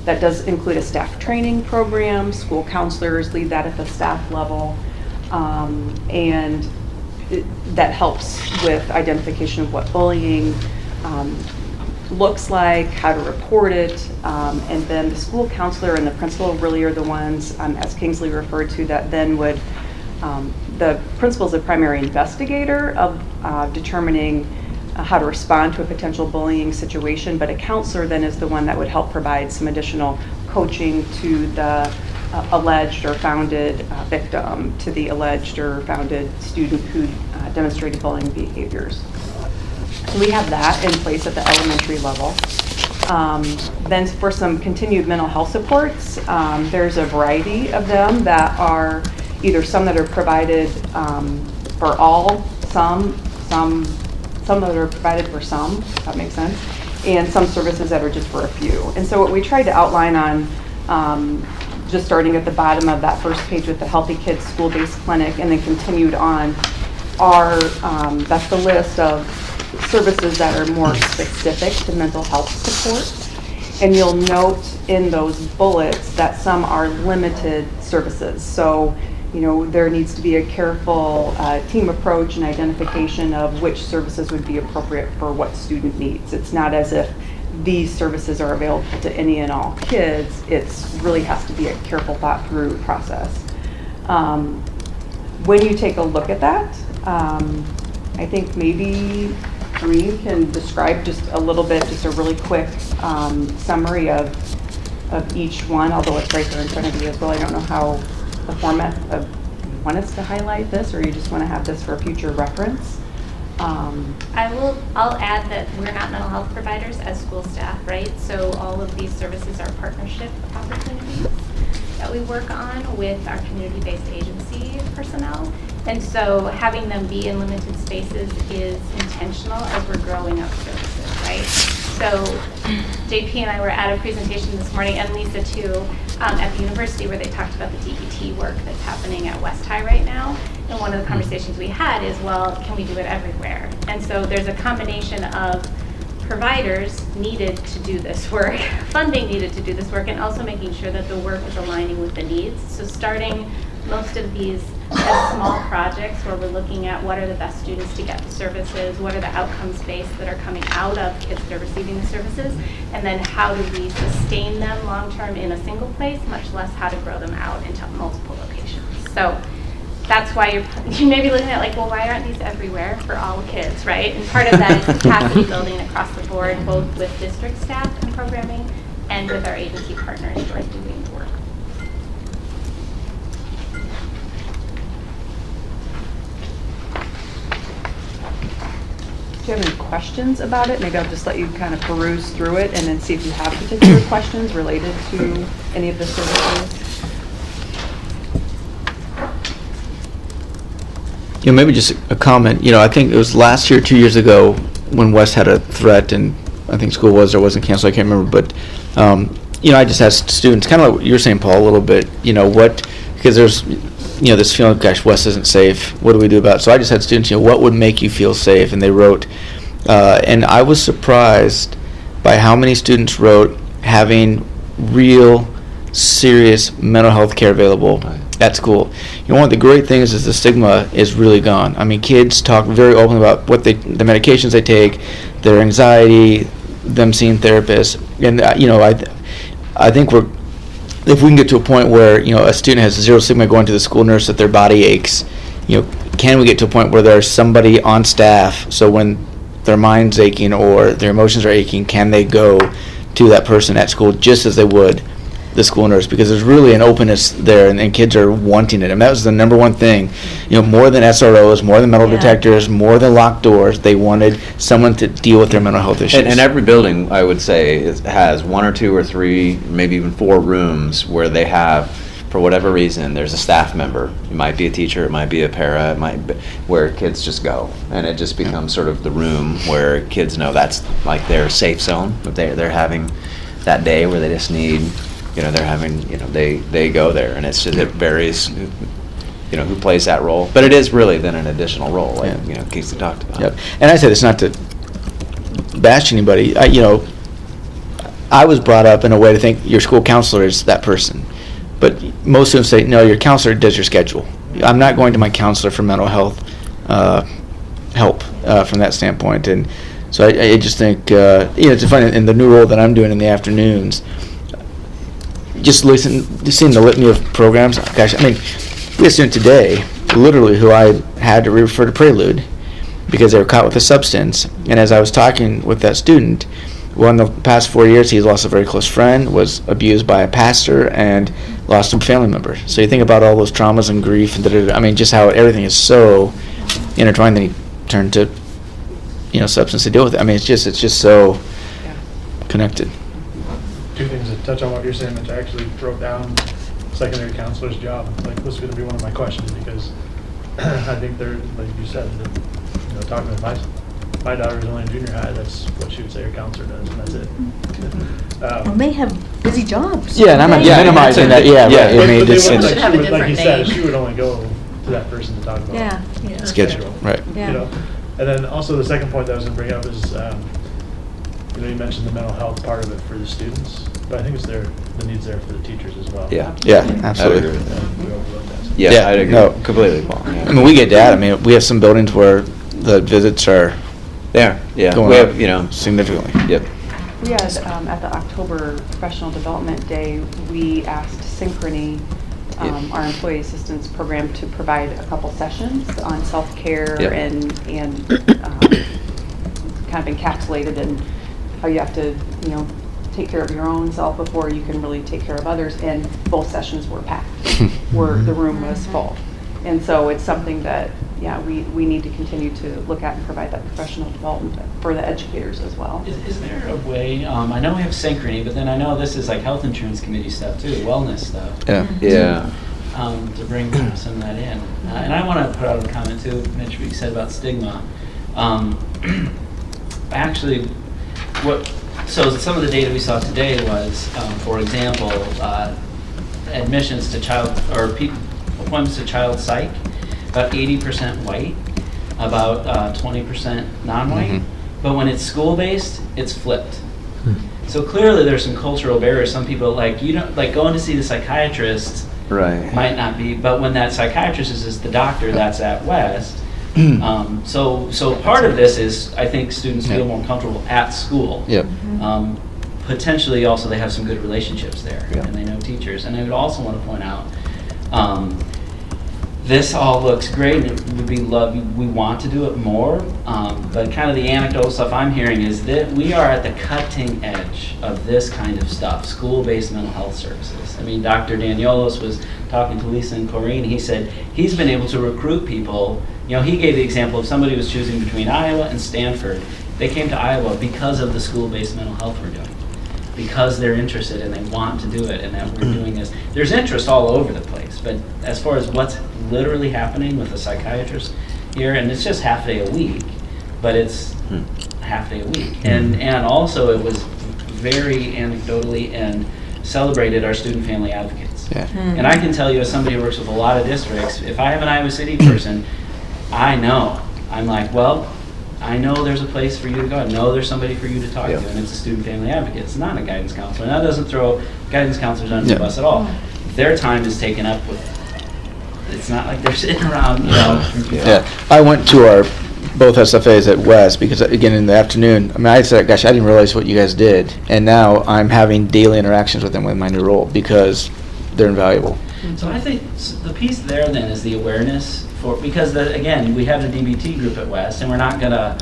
that does include a staff training program. School counselors lead that at the staff level. And that helps with identification of what bullying looks like, how to report it, and then the school counselor and the principal really are the ones, as Kingsley referred to, that then would, the principal is a primary investigator of determining how to respond to a potential bullying situation, but a counselor then is the one that would help provide some additional coaching to the alleged or founded victim, to the alleged or founded student who demonstrated bullying behaviors. So we have that in place at the elementary level. Then for some continued mental health supports, there's a variety of them that are either some that are provided for all, some that are provided for some, if that makes sense, and some services that are just for a few. And so what we tried to outline on just starting at the bottom of that first page with the Healthy Kids School-Based Clinic and then continued on are, that's the list of services that are more specific to mental health support. And you'll note in those bullets that some are limited services. So, there needs to be a careful team approach and identification of which services would be appropriate for what student needs. It's not as if these services are available to any and all kids. It's really has to be a careful, thought through process. When you take a look at that, I think maybe Green can describe just a little bit, just a really quick summary of each one, although it's right there in front of you as well. I don't know how the format of you want us to highlight this, or you just want to have this for future reference. I'll add that we're not mental health providers as school staff, right? So all of these services are partnership opportunities that we work on with our community-based agency personnel. And so having them be in limited spaces is intentional as we're growing up services, right? So JP and I were at a presentation this morning, and Lisa too, at the university where they talked about the DPT work that's happening at West High right now. And one of the conversations we had is, well, can we do it everywhere? And so there's a combination of providers needed to do this work, funding needed to do this work, and also making sure that the work is aligning with the needs. So starting most of these as small projects where we're looking at what are the best students to get the services, what are the outcomes based that are coming out of kids that are receiving the services, and then how do we sustain them long-term in a single place, much less how to grow them out into multiple locations. So that's why you may be looking at like, well, why aren't these everywhere for all kids, right? And part of that is capacity building across the board, both with district staff and programming and with our agency partners who are doing the work. Do you have any questions about it? Maybe I'll just let you kind of peruse through it and then see if you have particular questions related to any of the services. Maybe just a comment. I think it was last year, 2 years ago, when West had a threat, and I think school was or wasn't canceled. I can't remember, but I just asked students, kind of like what you're saying, Paul, a little bit. Because there's this feeling, gosh, West isn't safe. What do we do about it? So I just had students, what would make you feel safe? And they wrote, and I was surprised by how many students wrote having real, serious mental health care available at school. One of the great things is the stigma is really gone. I mean, kids talk very openly about the medications they take, their anxiety, them seeing therapists, and I think if we can get to a point where a student has zero stigma going to the school nurse that their body aches, can we get to a point where there's somebody on staff, so when their mind's aching or their emotions are aching, can they go to that person at school just as they would the school nurse? Because there's really an openness there, and kids are wanting it. And that was the number one thing. More than SROs, more than metal detectors, more than locked doors, they wanted someone to deal with their mental health issues. And every building, I would say, has 1 or 2 or 3, maybe even 4 rooms where they have, for whatever reason, there's a staff member. It might be a teacher, it might be a para, it might be where kids just go. And it just becomes sort of the room where kids know that's like their safe zone. But they're having that day where they just need, they're having, they go there, and it's just, it varies, who plays that role. But it is really then an additional role, like, Casey talked about. Yep. And I say this not to bash anybody. I was brought up in a way to think your school counselor is that person. But most students say, no, your counselor does your schedule. I'm not going to my counselor for mental health help from that standpoint. And so I just think, it's funny, in the new role that I'm doing in the afternoons, just seeing the litany of programs. Gosh, I mean, we had a student today, literally, who I had to refer to Prelude because they were caught with a substance. And as I was talking with that student, well, in the past 4 years, he's lost a very close friend, was abused by a pastor, and lost a family member. So you think about all those traumas and grief, and I mean, just how everything is so intertwined. Then he turned to, substance to deal with it. I mean, it's just so connected. 2 things that touch on what you're saying, which I actually wrote down. Secondary counselor's job, like, this is going to be one of my questions, because I think they're, like you said, talking with my daughter's only in junior high, that's what she would say her counselor does, and that's it. And they have busy jobs. Yeah, and I'm not minimizing that. Yeah, right. But They they should would, have a like different you said, name. she would only go to that person to talk about. Yeah. her Schedule, right. Yeah. And then also the second point that I was going to bring up is, you mentioned the mental health part of it for the students, but I think it's there, the need's there for the teachers as well. Yeah. Yeah, I would absolutely. agree with that. We overlook that. Yeah, I'd agree no. completely, Paul. Yeah. I mean, we get data. I mean, we have some buildings where the visits are There, yeah. going We up, have, you know, significantly. Yep. We had, at the October Professional Development Day, we asked Synchrony, our employee assistance program, to provide a couple sessions on self-care Yep. and kind of encapsulated in how you have to, you know, take care of your own self before you can really take care of others. And both sessions were packed, where the room was full. And so it's something that, yeah, we need to continue to look at and provide that professional development for the educators as well. Is there a way, I know we have Synchrony, but then I know this is like health insurance committee stuff too, wellness stuff. Yeah. Yeah. To bring some of that in. And I want to put out a comment too, Mitch, what you said about stigma. Actually, so some of the data we saw today was, for example, admissions to appointments to child psych, about 80% white, about 20% non-white. Mm-hmm. But when it's school-based, it's flipped. So clearly there's some cultural barriers. Some people like going to see the psychiatrist Right. might not be, but when that psychiatrist is the doctor that's at West, so part of this is I think students feel more comfortable at school. Yep. Potentially also they have some good relationships there, Yeah. and they know teachers. And I would also want to point out, this all looks great, and it would be we want to do it more, but kind of the anecdotal stuff I'm hearing is that we are at the cutting edge of this kind of stuff, school-based mental health services. I mean, Dr. Daniolos was talking to Lisa and Corrine, he said he's been able to recruit people. You know, he gave the example of somebody was choosing between Iowa and Stanford. They came to Iowa because of the school-based mental health we're doing, because they're interested and they want to do it, and that we're doing this. There's interest all over the place, but as far as what's literally happening with a psychiatrist here, and it's just half day a week, but it's half day a week. And also it was very anecdotally and celebrated our student family advocates. Yeah. And I can tell you, as somebody who works with a lot of districts, if I have an Iowa City person, I know. I'm like, well, I know there's a place for you to go. I know there's somebody for you to talk to, and it's a student family advocate. It's not a guidance counselor. And that doesn't throw guidance counselors under the bus at all. Their time is taken up with, it's not like they're sitting around, you know. Yeah. I went to our both SFAs at West because, again, in the afternoon, I mean, I said, gosh, I didn't realize what you guys did. And now I'm having daily interactions with them with my new role because they're invaluable. So I think the piece there then is the awareness because again, we have the DBT group at West, and we're not gonna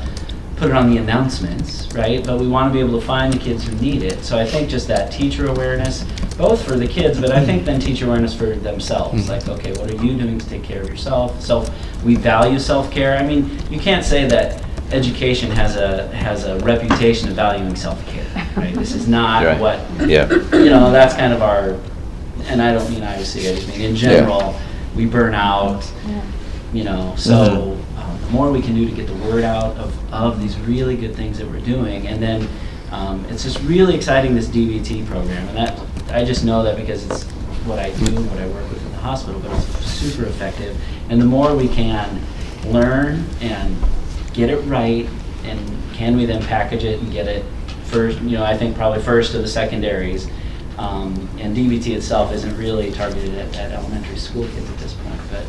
put it on the announcements, right? But we want to be able to find the kids who need it. So I think just that teacher awareness, both for the kids, but I think then teacher awareness for themselves. Like, okay, what are you doing to take care of yourself? We value self-care. I mean, you can't say that education has a reputation of valuing self-care, right? This is not Right. what, Yeah. you know, that's kind of our, and I don't mean obviously, I just mean in general, we burn out, you know, so the more we can do to get the word out of these really good things that we're doing, and then it's just really exciting, this DBT program, and that I just know that because it's what I do, what I work with in the hospital, but it's super effective, and the more we can learn and get it right, and can we then package it and get it first, you know, I think probably first to the secondaries, and DBT itself isn't really targeted at elementary school kids at this point, but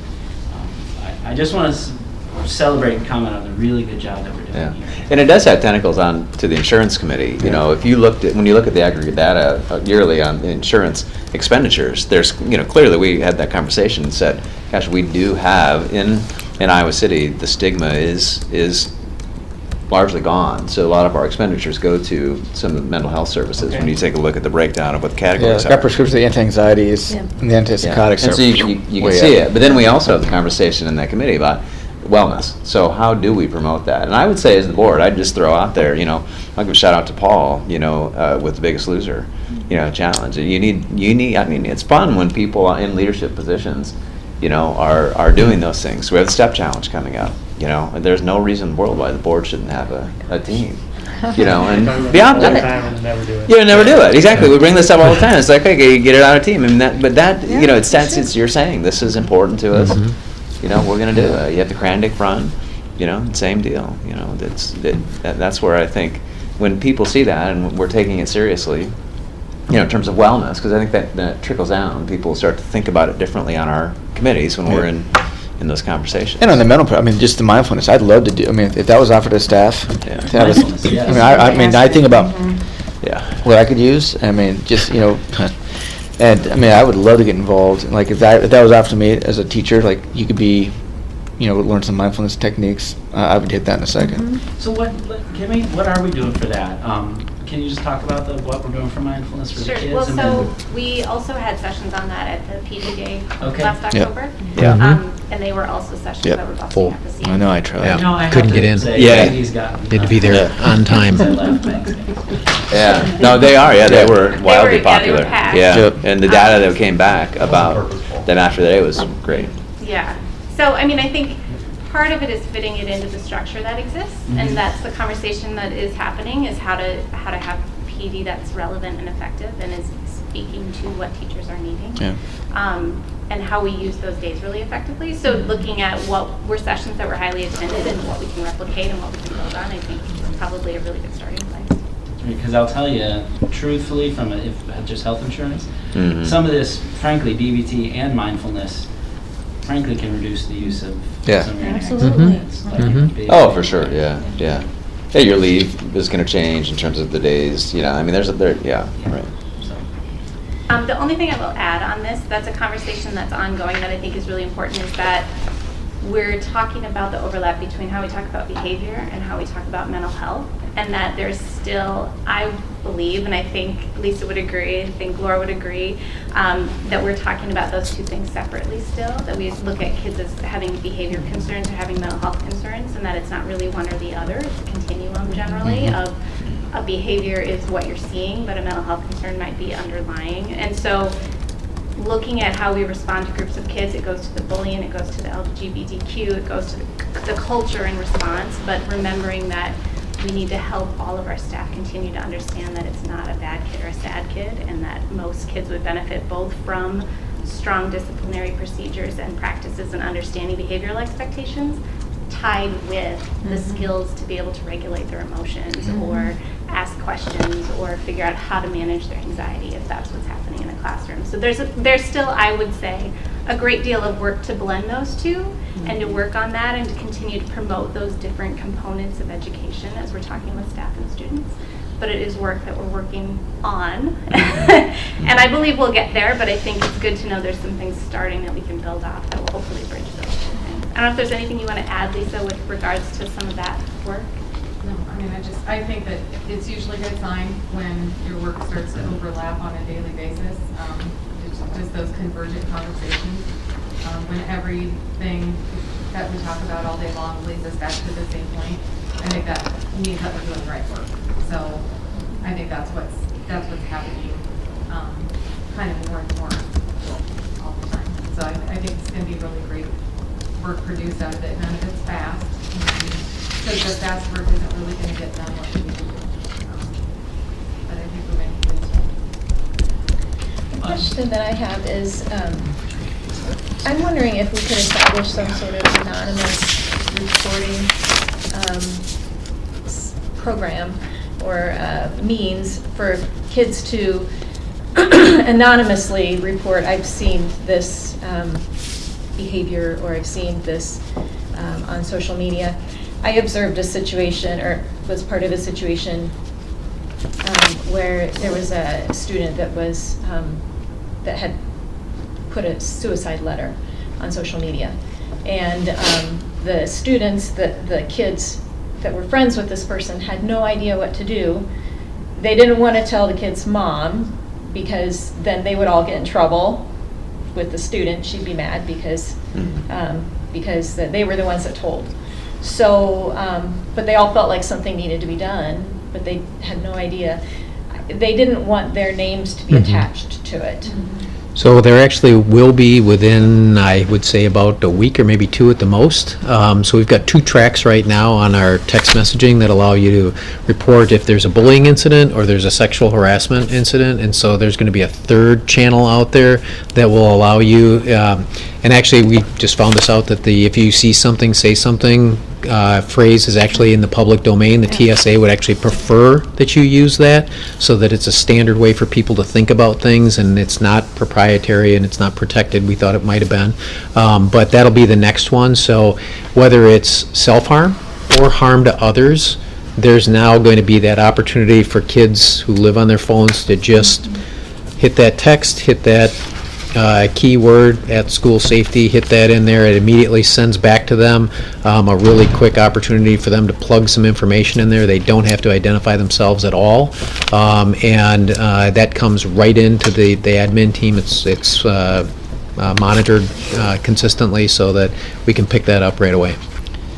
I just want to celebrate and comment on the really good job that we're doing here. And it does have tentacles on to the insurance committee. You know, if you when you look at the aggregate data yearly on the insurance expenditures, there's, you know, clearly we had that conversation and said, gosh, we do have in Iowa City, the stigma is largely gone. So a lot of our expenditures go to some of the mental health services when you take a look at the breakdown of what the categories Our are. prescriptions, the anti-anxieties and the antipsychotics. And so you can see it. But then we also have the conversation in that committee about wellness. So how do we promote that? And I would say as the board, I'd just throw out there, you know, I'll give a shout out to Paul, you know, with the Biggest Loser, you know, challenge. You need, I mean, it's fun when people in leadership positions, you know, are doing those things. We have the STEP challenge coming up, you know, and there's no reason in the world why the board shouldn't have a team, you know, and beyond that. Never do it. You never do it. Exactly. We bring this up all the time. It's like, okay, you get it on a team. And you know, it's you're saying this is important to us. You know, we're going to do it. You have the Crandick run, you know, same deal. You know, that's where I think when people see that and we're taking it seriously, in terms of wellness, because I think that trickles down. People start to think about it differently on our committees when we're in those conversations. And on the mental, just the mindfulness, I'd love to do, if that was offered to staff. Yeah. To have Mindfulness, yes. I think about Yeah. what I could use, just, and, I would love to get involved, like, if that was offered to me as a teacher, like, you could be, learn some mindfulness techniques, I would hit that in a second. So what are we doing for that? Can you just talk about what we're doing for mindfulness for the Sure. kids? Well, and so then- we also had sessions on that at the PD Day Okay. last Yep. October. Yeah. And they were also sessions Yep. that were busting Full. at the seams. I know, I tried. Yeah. No, I have Couldn't to get in. say, Yeah. Katie's got- Need to be there on time. I left, thanks. Yeah, no, they are. Yeah, they were wildly yeah, they were popular. packed. Yeah, Yep. and the data that came back about them after the day was great. Yeah. So, I think part of it is fitting it into the structure that exists, and that's the conversation that is happening, is how to have PD that's relevant and effective and is speaking to what teachers are needing. Yeah. And how we use those days really effectively. So looking at what were sessions that were highly attended and what we can replicate and what we can build on, I think is probably a really good starting place. Because I'll tell you, truthfully, from if just health insurance, Mhm. some of this, frankly, DBT and mindfulness, frankly, can reduce the use of Yeah. some of your Absolutely. anxieties. Like, Mhm. big- Oh, for sure. Yeah, yeah. Yeah, your leave is going to change in terms of the days. Yeah. Right. So, The only thing I will add on this, that's a conversation that's ongoing that I think is really important, is that we're talking about the overlap between how we talk about behavior and how we talk about mental health, and that there's still, I believe, and I think Lisa would agree, I think Laura would agree, that we're talking about those two things separately still, that we look at kids as having behavior concerns or having mental health concerns, and that it's not really one or the other, it's a continuum generally of a behavior is what you're seeing, but a mental health concern might be underlying. And so looking at how we respond to groups of kids, it goes to the bullying, it goes to the LGBTQ, it goes to the culture in response, but remembering that we need to help all of our staff continue to understand that it's not a bad kid or a sad kid, and that most kids would benefit both from strong disciplinary procedures and practices and understanding behavioral expectations, tied with the skills to be able to regulate their emotions or ask questions or figure out how to manage their anxiety if that's what's happening in a classroom. So there's still, I would say, a great deal of work to blend those two and to work on that and to continue to promote those different components of education as we're talking with staff and students. But it is work that we're working on. And I believe we'll get there, but I think it's good to know there's some things starting that we can build off that will hopefully bridge those two things. I don't know if there's anything you want to add, Lisa, with regards to some of that work? No, I think that it's usually a good sign when your work starts to overlap on a daily basis. It's just those convergent conversations. When everything that we talk about all day long leads us back to the same point, I think that means that we're doing the right work. So I think that's what's happening, kind of more and more all the time. So I think it's going to be really great work produced out of it. None of it's fast, because the fast work isn't really going to get done what we need to do. But I think we're making things. The question that I have is, I'm wondering if we could establish some sort of anonymous reporting program or means for kids to anonymously report, I've seen this behavior, or I've seen this on social media. I observed a situation, or was part of a situation where there was a student that was that had put a suicide letter on social media, and the students, the kids that were friends with this person, had no idea what to do. They didn't want to tell the kid's mom because then they would all get in trouble with the student. She'd be mad because they were the ones that told. So, but they all felt like something needed to be done, but they had no idea. They didn't want their names to be attached to it. So there actually will be within, I would say, about a week or maybe two at the most. So we've got 2 tracks right now on our text messaging that allow you to report if there's a bullying incident or there's a sexual harassment incident. And so there's going to be a 3rd channel out there that will allow you, and actually we just found this out, that if you see something, say something, phrase is actually in the public domain. The TSA would actually prefer that you use that, so that it's a standard way for people to think about things, and it's not proprietary and it's not protected. We thought it might have been. But that'll be the next one. So whether it's self-harm or harm to others, there's now going to be that opportunity for kids who live on their phones to just hit that text, hit that keyword at school safety, hit that in there. It immediately sends back to them a really quick opportunity for them to plug some information in there. They don't have to identify themselves at all, and that comes right into the admin team. It's monitored consistently so that we can pick that up right away.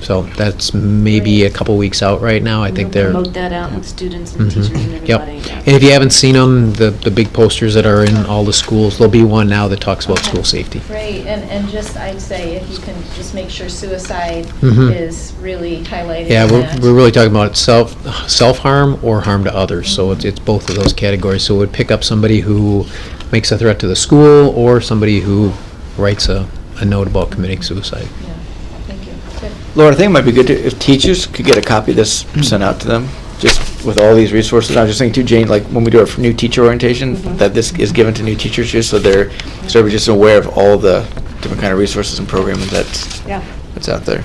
So that's maybe a couple weeks out right now. I think they're... Promote that out with students and teachers and everybody. Yep. And if you haven't seen them, the big posters that are in all the schools, there'll be one now that talks about school safety. Great, and just, I'd say, if you can just make sure suicide is really highlighted. Yeah, in that. we're really talking about self-harm or harm to others, so it's both of those categories. So it would pick up somebody who makes a threat to the school or somebody who writes a note about committing suicide. Laura, I think it might be good if teachers could get a copy of this sent out to them, just with all these resources. I was just thinking too, Jane, like when we do our new teacher orientation, that this is given to new teachers just so they're sort of just aware of all the different kind of resources and programming that's out there.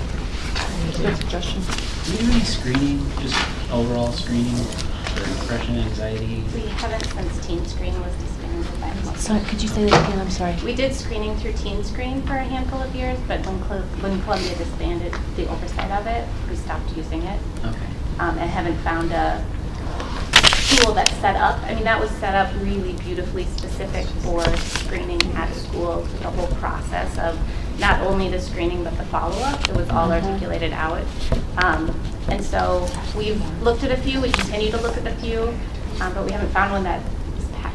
Good suggestion. Do we do any screening, just overall screening for depression, anxiety? We haven't since Teen Screen was expanded by Sorry, could you say that again? I'm sorry. We did screening through Teen Screen for a handful of years, but when Columbia disbanded the oversight of it, we stopped using it. Okay. And haven't found a tool that's set up. I mean, that was set up really beautifully specific for screening at school, the whole process of not only the screening but the follow-up. It was all articulated out. And so we've looked at a few, we continue to look at a few, but we haven't found one that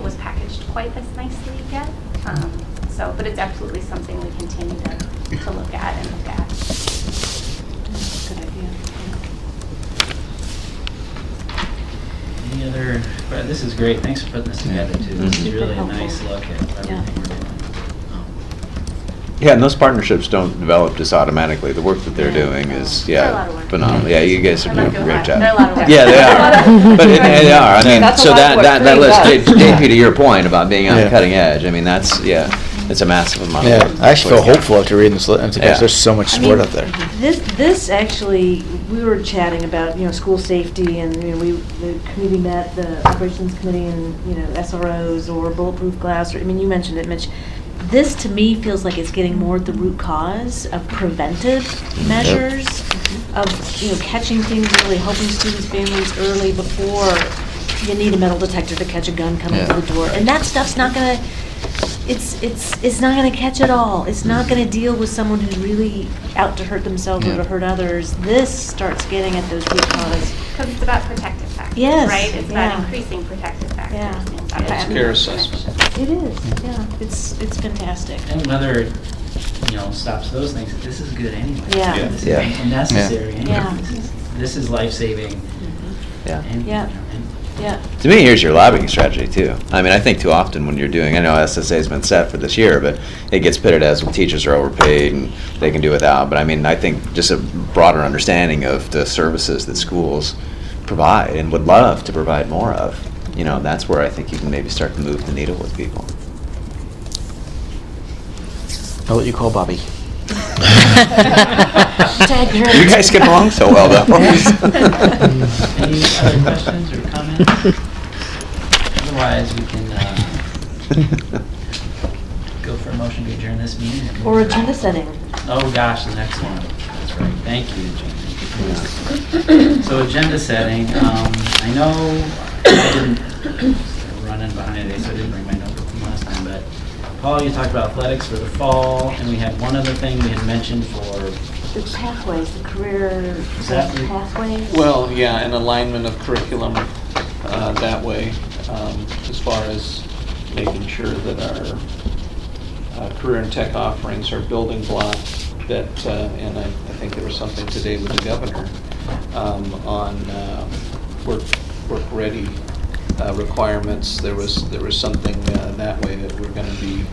was packaged quite as nicely yet. But it's absolutely something we continue to look at and look at. Good idea. Any other, this is great, thanks for putting this together too. This is really a nice look at everything we're doing. Yeah, and those partnerships don't develop just automatically. The work that they're doing is, phenomenal. Yeah, you guys are doing a great job. They're a lot of work. Yeah, they are. But they are. I mean, That's a so lot of that work. list, Doing that. JP, to your point about being on the cutting edge, I mean, that's, it's a massive amount of Yeah, work. I actually feel hopeful after reading this list because Yeah. there's so much support out there. This actually, we were chatting about, school safety and, the committee met, the operations committee and, SROs or bulletproof glass, or, you mentioned it, Mitch. This, to me, feels like it's getting more at the root cause of preventive measures, of, catching things early, helping students, families early before you need a metal detector to catch a gun coming through the door. And that stuff's not gonna, it's not gonna catch it all. It's not gonna deal with someone who's really out to hurt themselves or to hurt others. This starts getting at those root cause. Because it's about protective factors, Yes, right? It's about yeah. increasing protective factors. Yeah. It's care assessment. It is, yeah. It's fantastic. And whether it, stops those things, this is good anyway. Yeah. This Yeah. is necessary anyway. Yeah. This is life-saving. Yeah. Yeah. Yeah. To me, here's your lobbying strategy too. I mean, I think too often when you're doing, I know SSA's been set for this year, but it gets pitted as well, teachers are overpaid and they can do without. But I mean, I think just a broader understanding of the services that schools provide and would love to provide more of, that's where I think you can maybe start to move the needle with people. I'll let you call Bobby. You guys get along so well, though. Any other questions or comments? Otherwise, we can go for a motion to adjourn this meeting. Or agenda setting. Oh, gosh, the next one. That's right. Thank you, Jane. So agenda setting, I know I didn't run in behind today, so I didn't bring my notebook from last time, but Paul, you talked about athletics for the fall, and we had one other thing we had mentioned for... The pathways, the career Exactly. pathways. Well, yeah, an alignment of curriculum that way, as far as making sure that our career and tech offerings are building blocks that, and I think there was something today with the governor on work-ready requirements, there was something that way that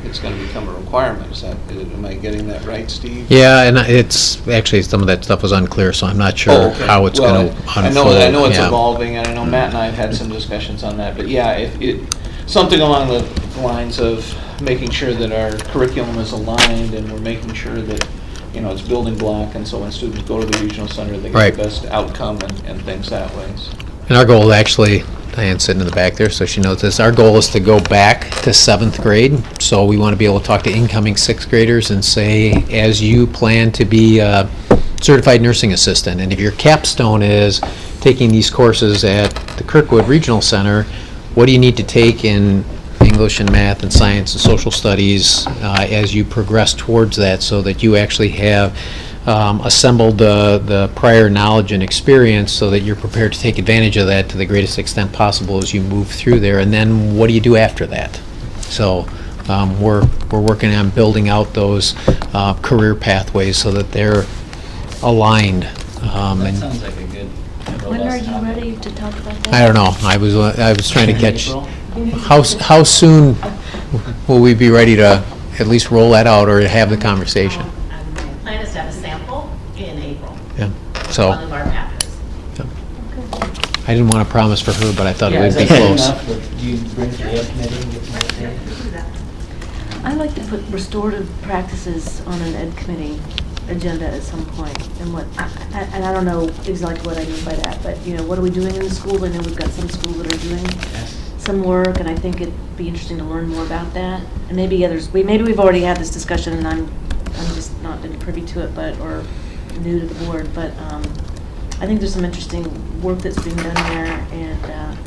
it's going to become a requirement. Am I getting that right, Steve? Yeah, and it's, actually, some of that stuff was unclear, so I'm not sure Okay. how it's Well, going to unfold. I know it's yeah. evolving, and I know Matt and I have had some discussions on that, but yeah, something along the lines of making sure that our curriculum is aligned, and we're making sure that, it's building block, and so when students go to the regional center, they get Right. the best outcome and things that way. So. And our goal, actually, Diane's sitting in the back there, so she knows this. Our goal is to go back to 7th grade. So we want to be able to talk to incoming 6th graders and say, as you plan to be a certified nursing assistant, and if your capstone is taking these courses at the Kirkwood Regional Center, what do you need to take in English and math and science and social studies as you progress towards that, so that you actually have assembled the prior knowledge and experience so that you're prepared to take advantage of that to the greatest extent possible as you move through there. And then what do you do after that? So we're working on building out those career pathways so that they're aligned. That sounds like a good. When are you ready to talk about that? I don't know. I was trying to catch April? how soon will we be ready to at least roll that out or have the conversation? Plan is to have a sample in April. Yeah. So One of our pathways. I didn't want to promise for her, but I thought it Yeah, would is be that good close. enough? Do you bring it to the committee and get some update? I'd like to put restorative practices on an ed committee agenda at some point, and and I don't know exactly what I mean by that, but, what are we doing in the schools? I know we've got some schools that are doing some work, and I think it'd be interesting to learn more about that. And maybe maybe we've already had this discussion, and I'm just not been privy to it, or new to the board, but I think there's some interesting work that's being done there, and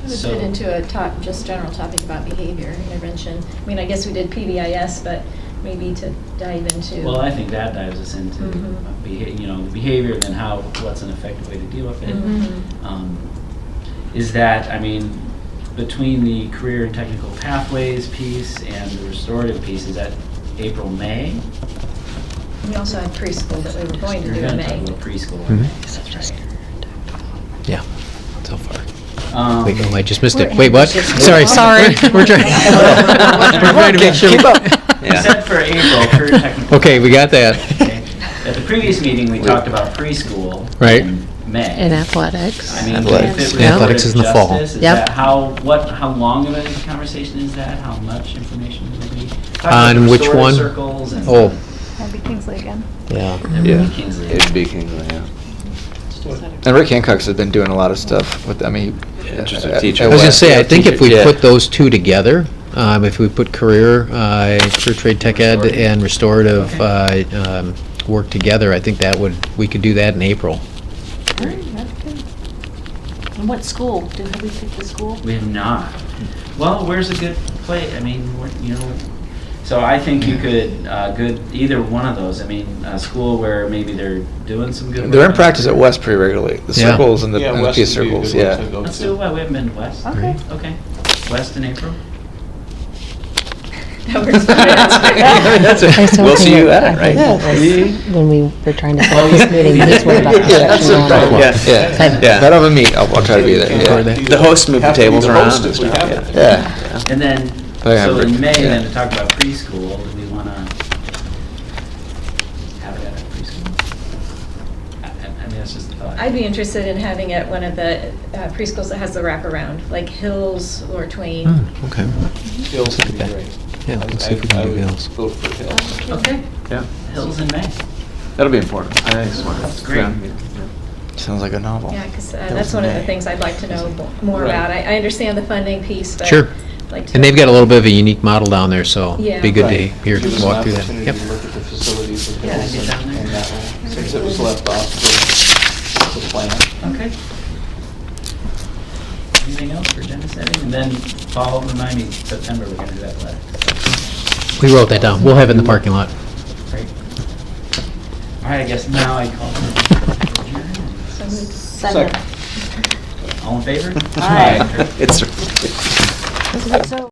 We would fit into a just general topic about behavior intervention. I mean, I guess we did PBIS, but maybe to dive into. Well, I think that dives us into the behavior, and then what's an effective way to deal with it. Is that, between the career and technical pathways piece and the restorative piece, is that April, May? We also had preschool that we were going to You're do in going to May. talk about preschool. Mhm. That's right. Yeah, so far. Wait, oh, I just missed it. We're Wait, what? ambitious. Sorry. Sorry. We're trying to make sure. Keep up. You said for April, career technical. Okay, we got that. Okay. At the previous meeting, we talked about preschool. Right. In May. In athletics. Athletics. Athletics is in the fall. Is Yep. that how long of a conversation is that? How much information will be? On which one? Circles and Oh, That'd be Kingsley again. Yeah. Yeah. Kingsley. It'd be Kingsley, yeah. And Rick Hancock's has been doing a lot of stuff with, Interesting at teacher. I was gonna West. say, I think if we Yeah. put those two together, if we put career trade tech ed and restorative work together, I think we could do that in April. that's good. And what school? Have we picked the school? We have not. Well, where's a good place? So I think you could either one of those. A school where maybe they're doing some good work. They're in practice at West pretty regularly. The Yeah. circles and the West peace would be a circles, good one yeah. to go Let's to. do it. We haven't been to West. Okay. Okay. West in April. That works for us. We'll see you at it, right? When we were trying to set this meeting, he's worried about Yeah, that's construction right. going on. Yeah. If I don't have a meet, I'll try to be there, yeah. The host moved the Have to be tables the around host and if we stuff, have yeah. it. Yeah. And then, Oh, yeah, so Rick. in May, Yeah. then to talk about preschool, do we want to have it at a preschool? That's just a thought. I'd be interested in having it one of the preschools that has the wraparound, like Hills or Twain. Okay. Hills would be great. Yeah, let's see if we can do would Hills. vote for Hills. Okay. Yeah. Hills in May. That'll be important. I think it's smart. That's great. Yeah. Sounds like a novel. Yeah, because that's one of the things I'd like to know more Right. about. I understand the funding piece, but Sure. I'd like to. And they've got a little bit of a unique model down there, so Yeah. it'd be good to Right. Oh, hear, Give us walk an through that. opportunity Yep. to look at the facilities of Yeah, Hills get down there. and that way, since it was left off the plan. Okay. Anything else for agenda setting? And then fall, remind me, September, we're going to do athletics. We wrote that down. We'll have it in the parking lot. Great. All right, I guess now I call for adjournment. So moved. Second. All in favor? Aye. It's. So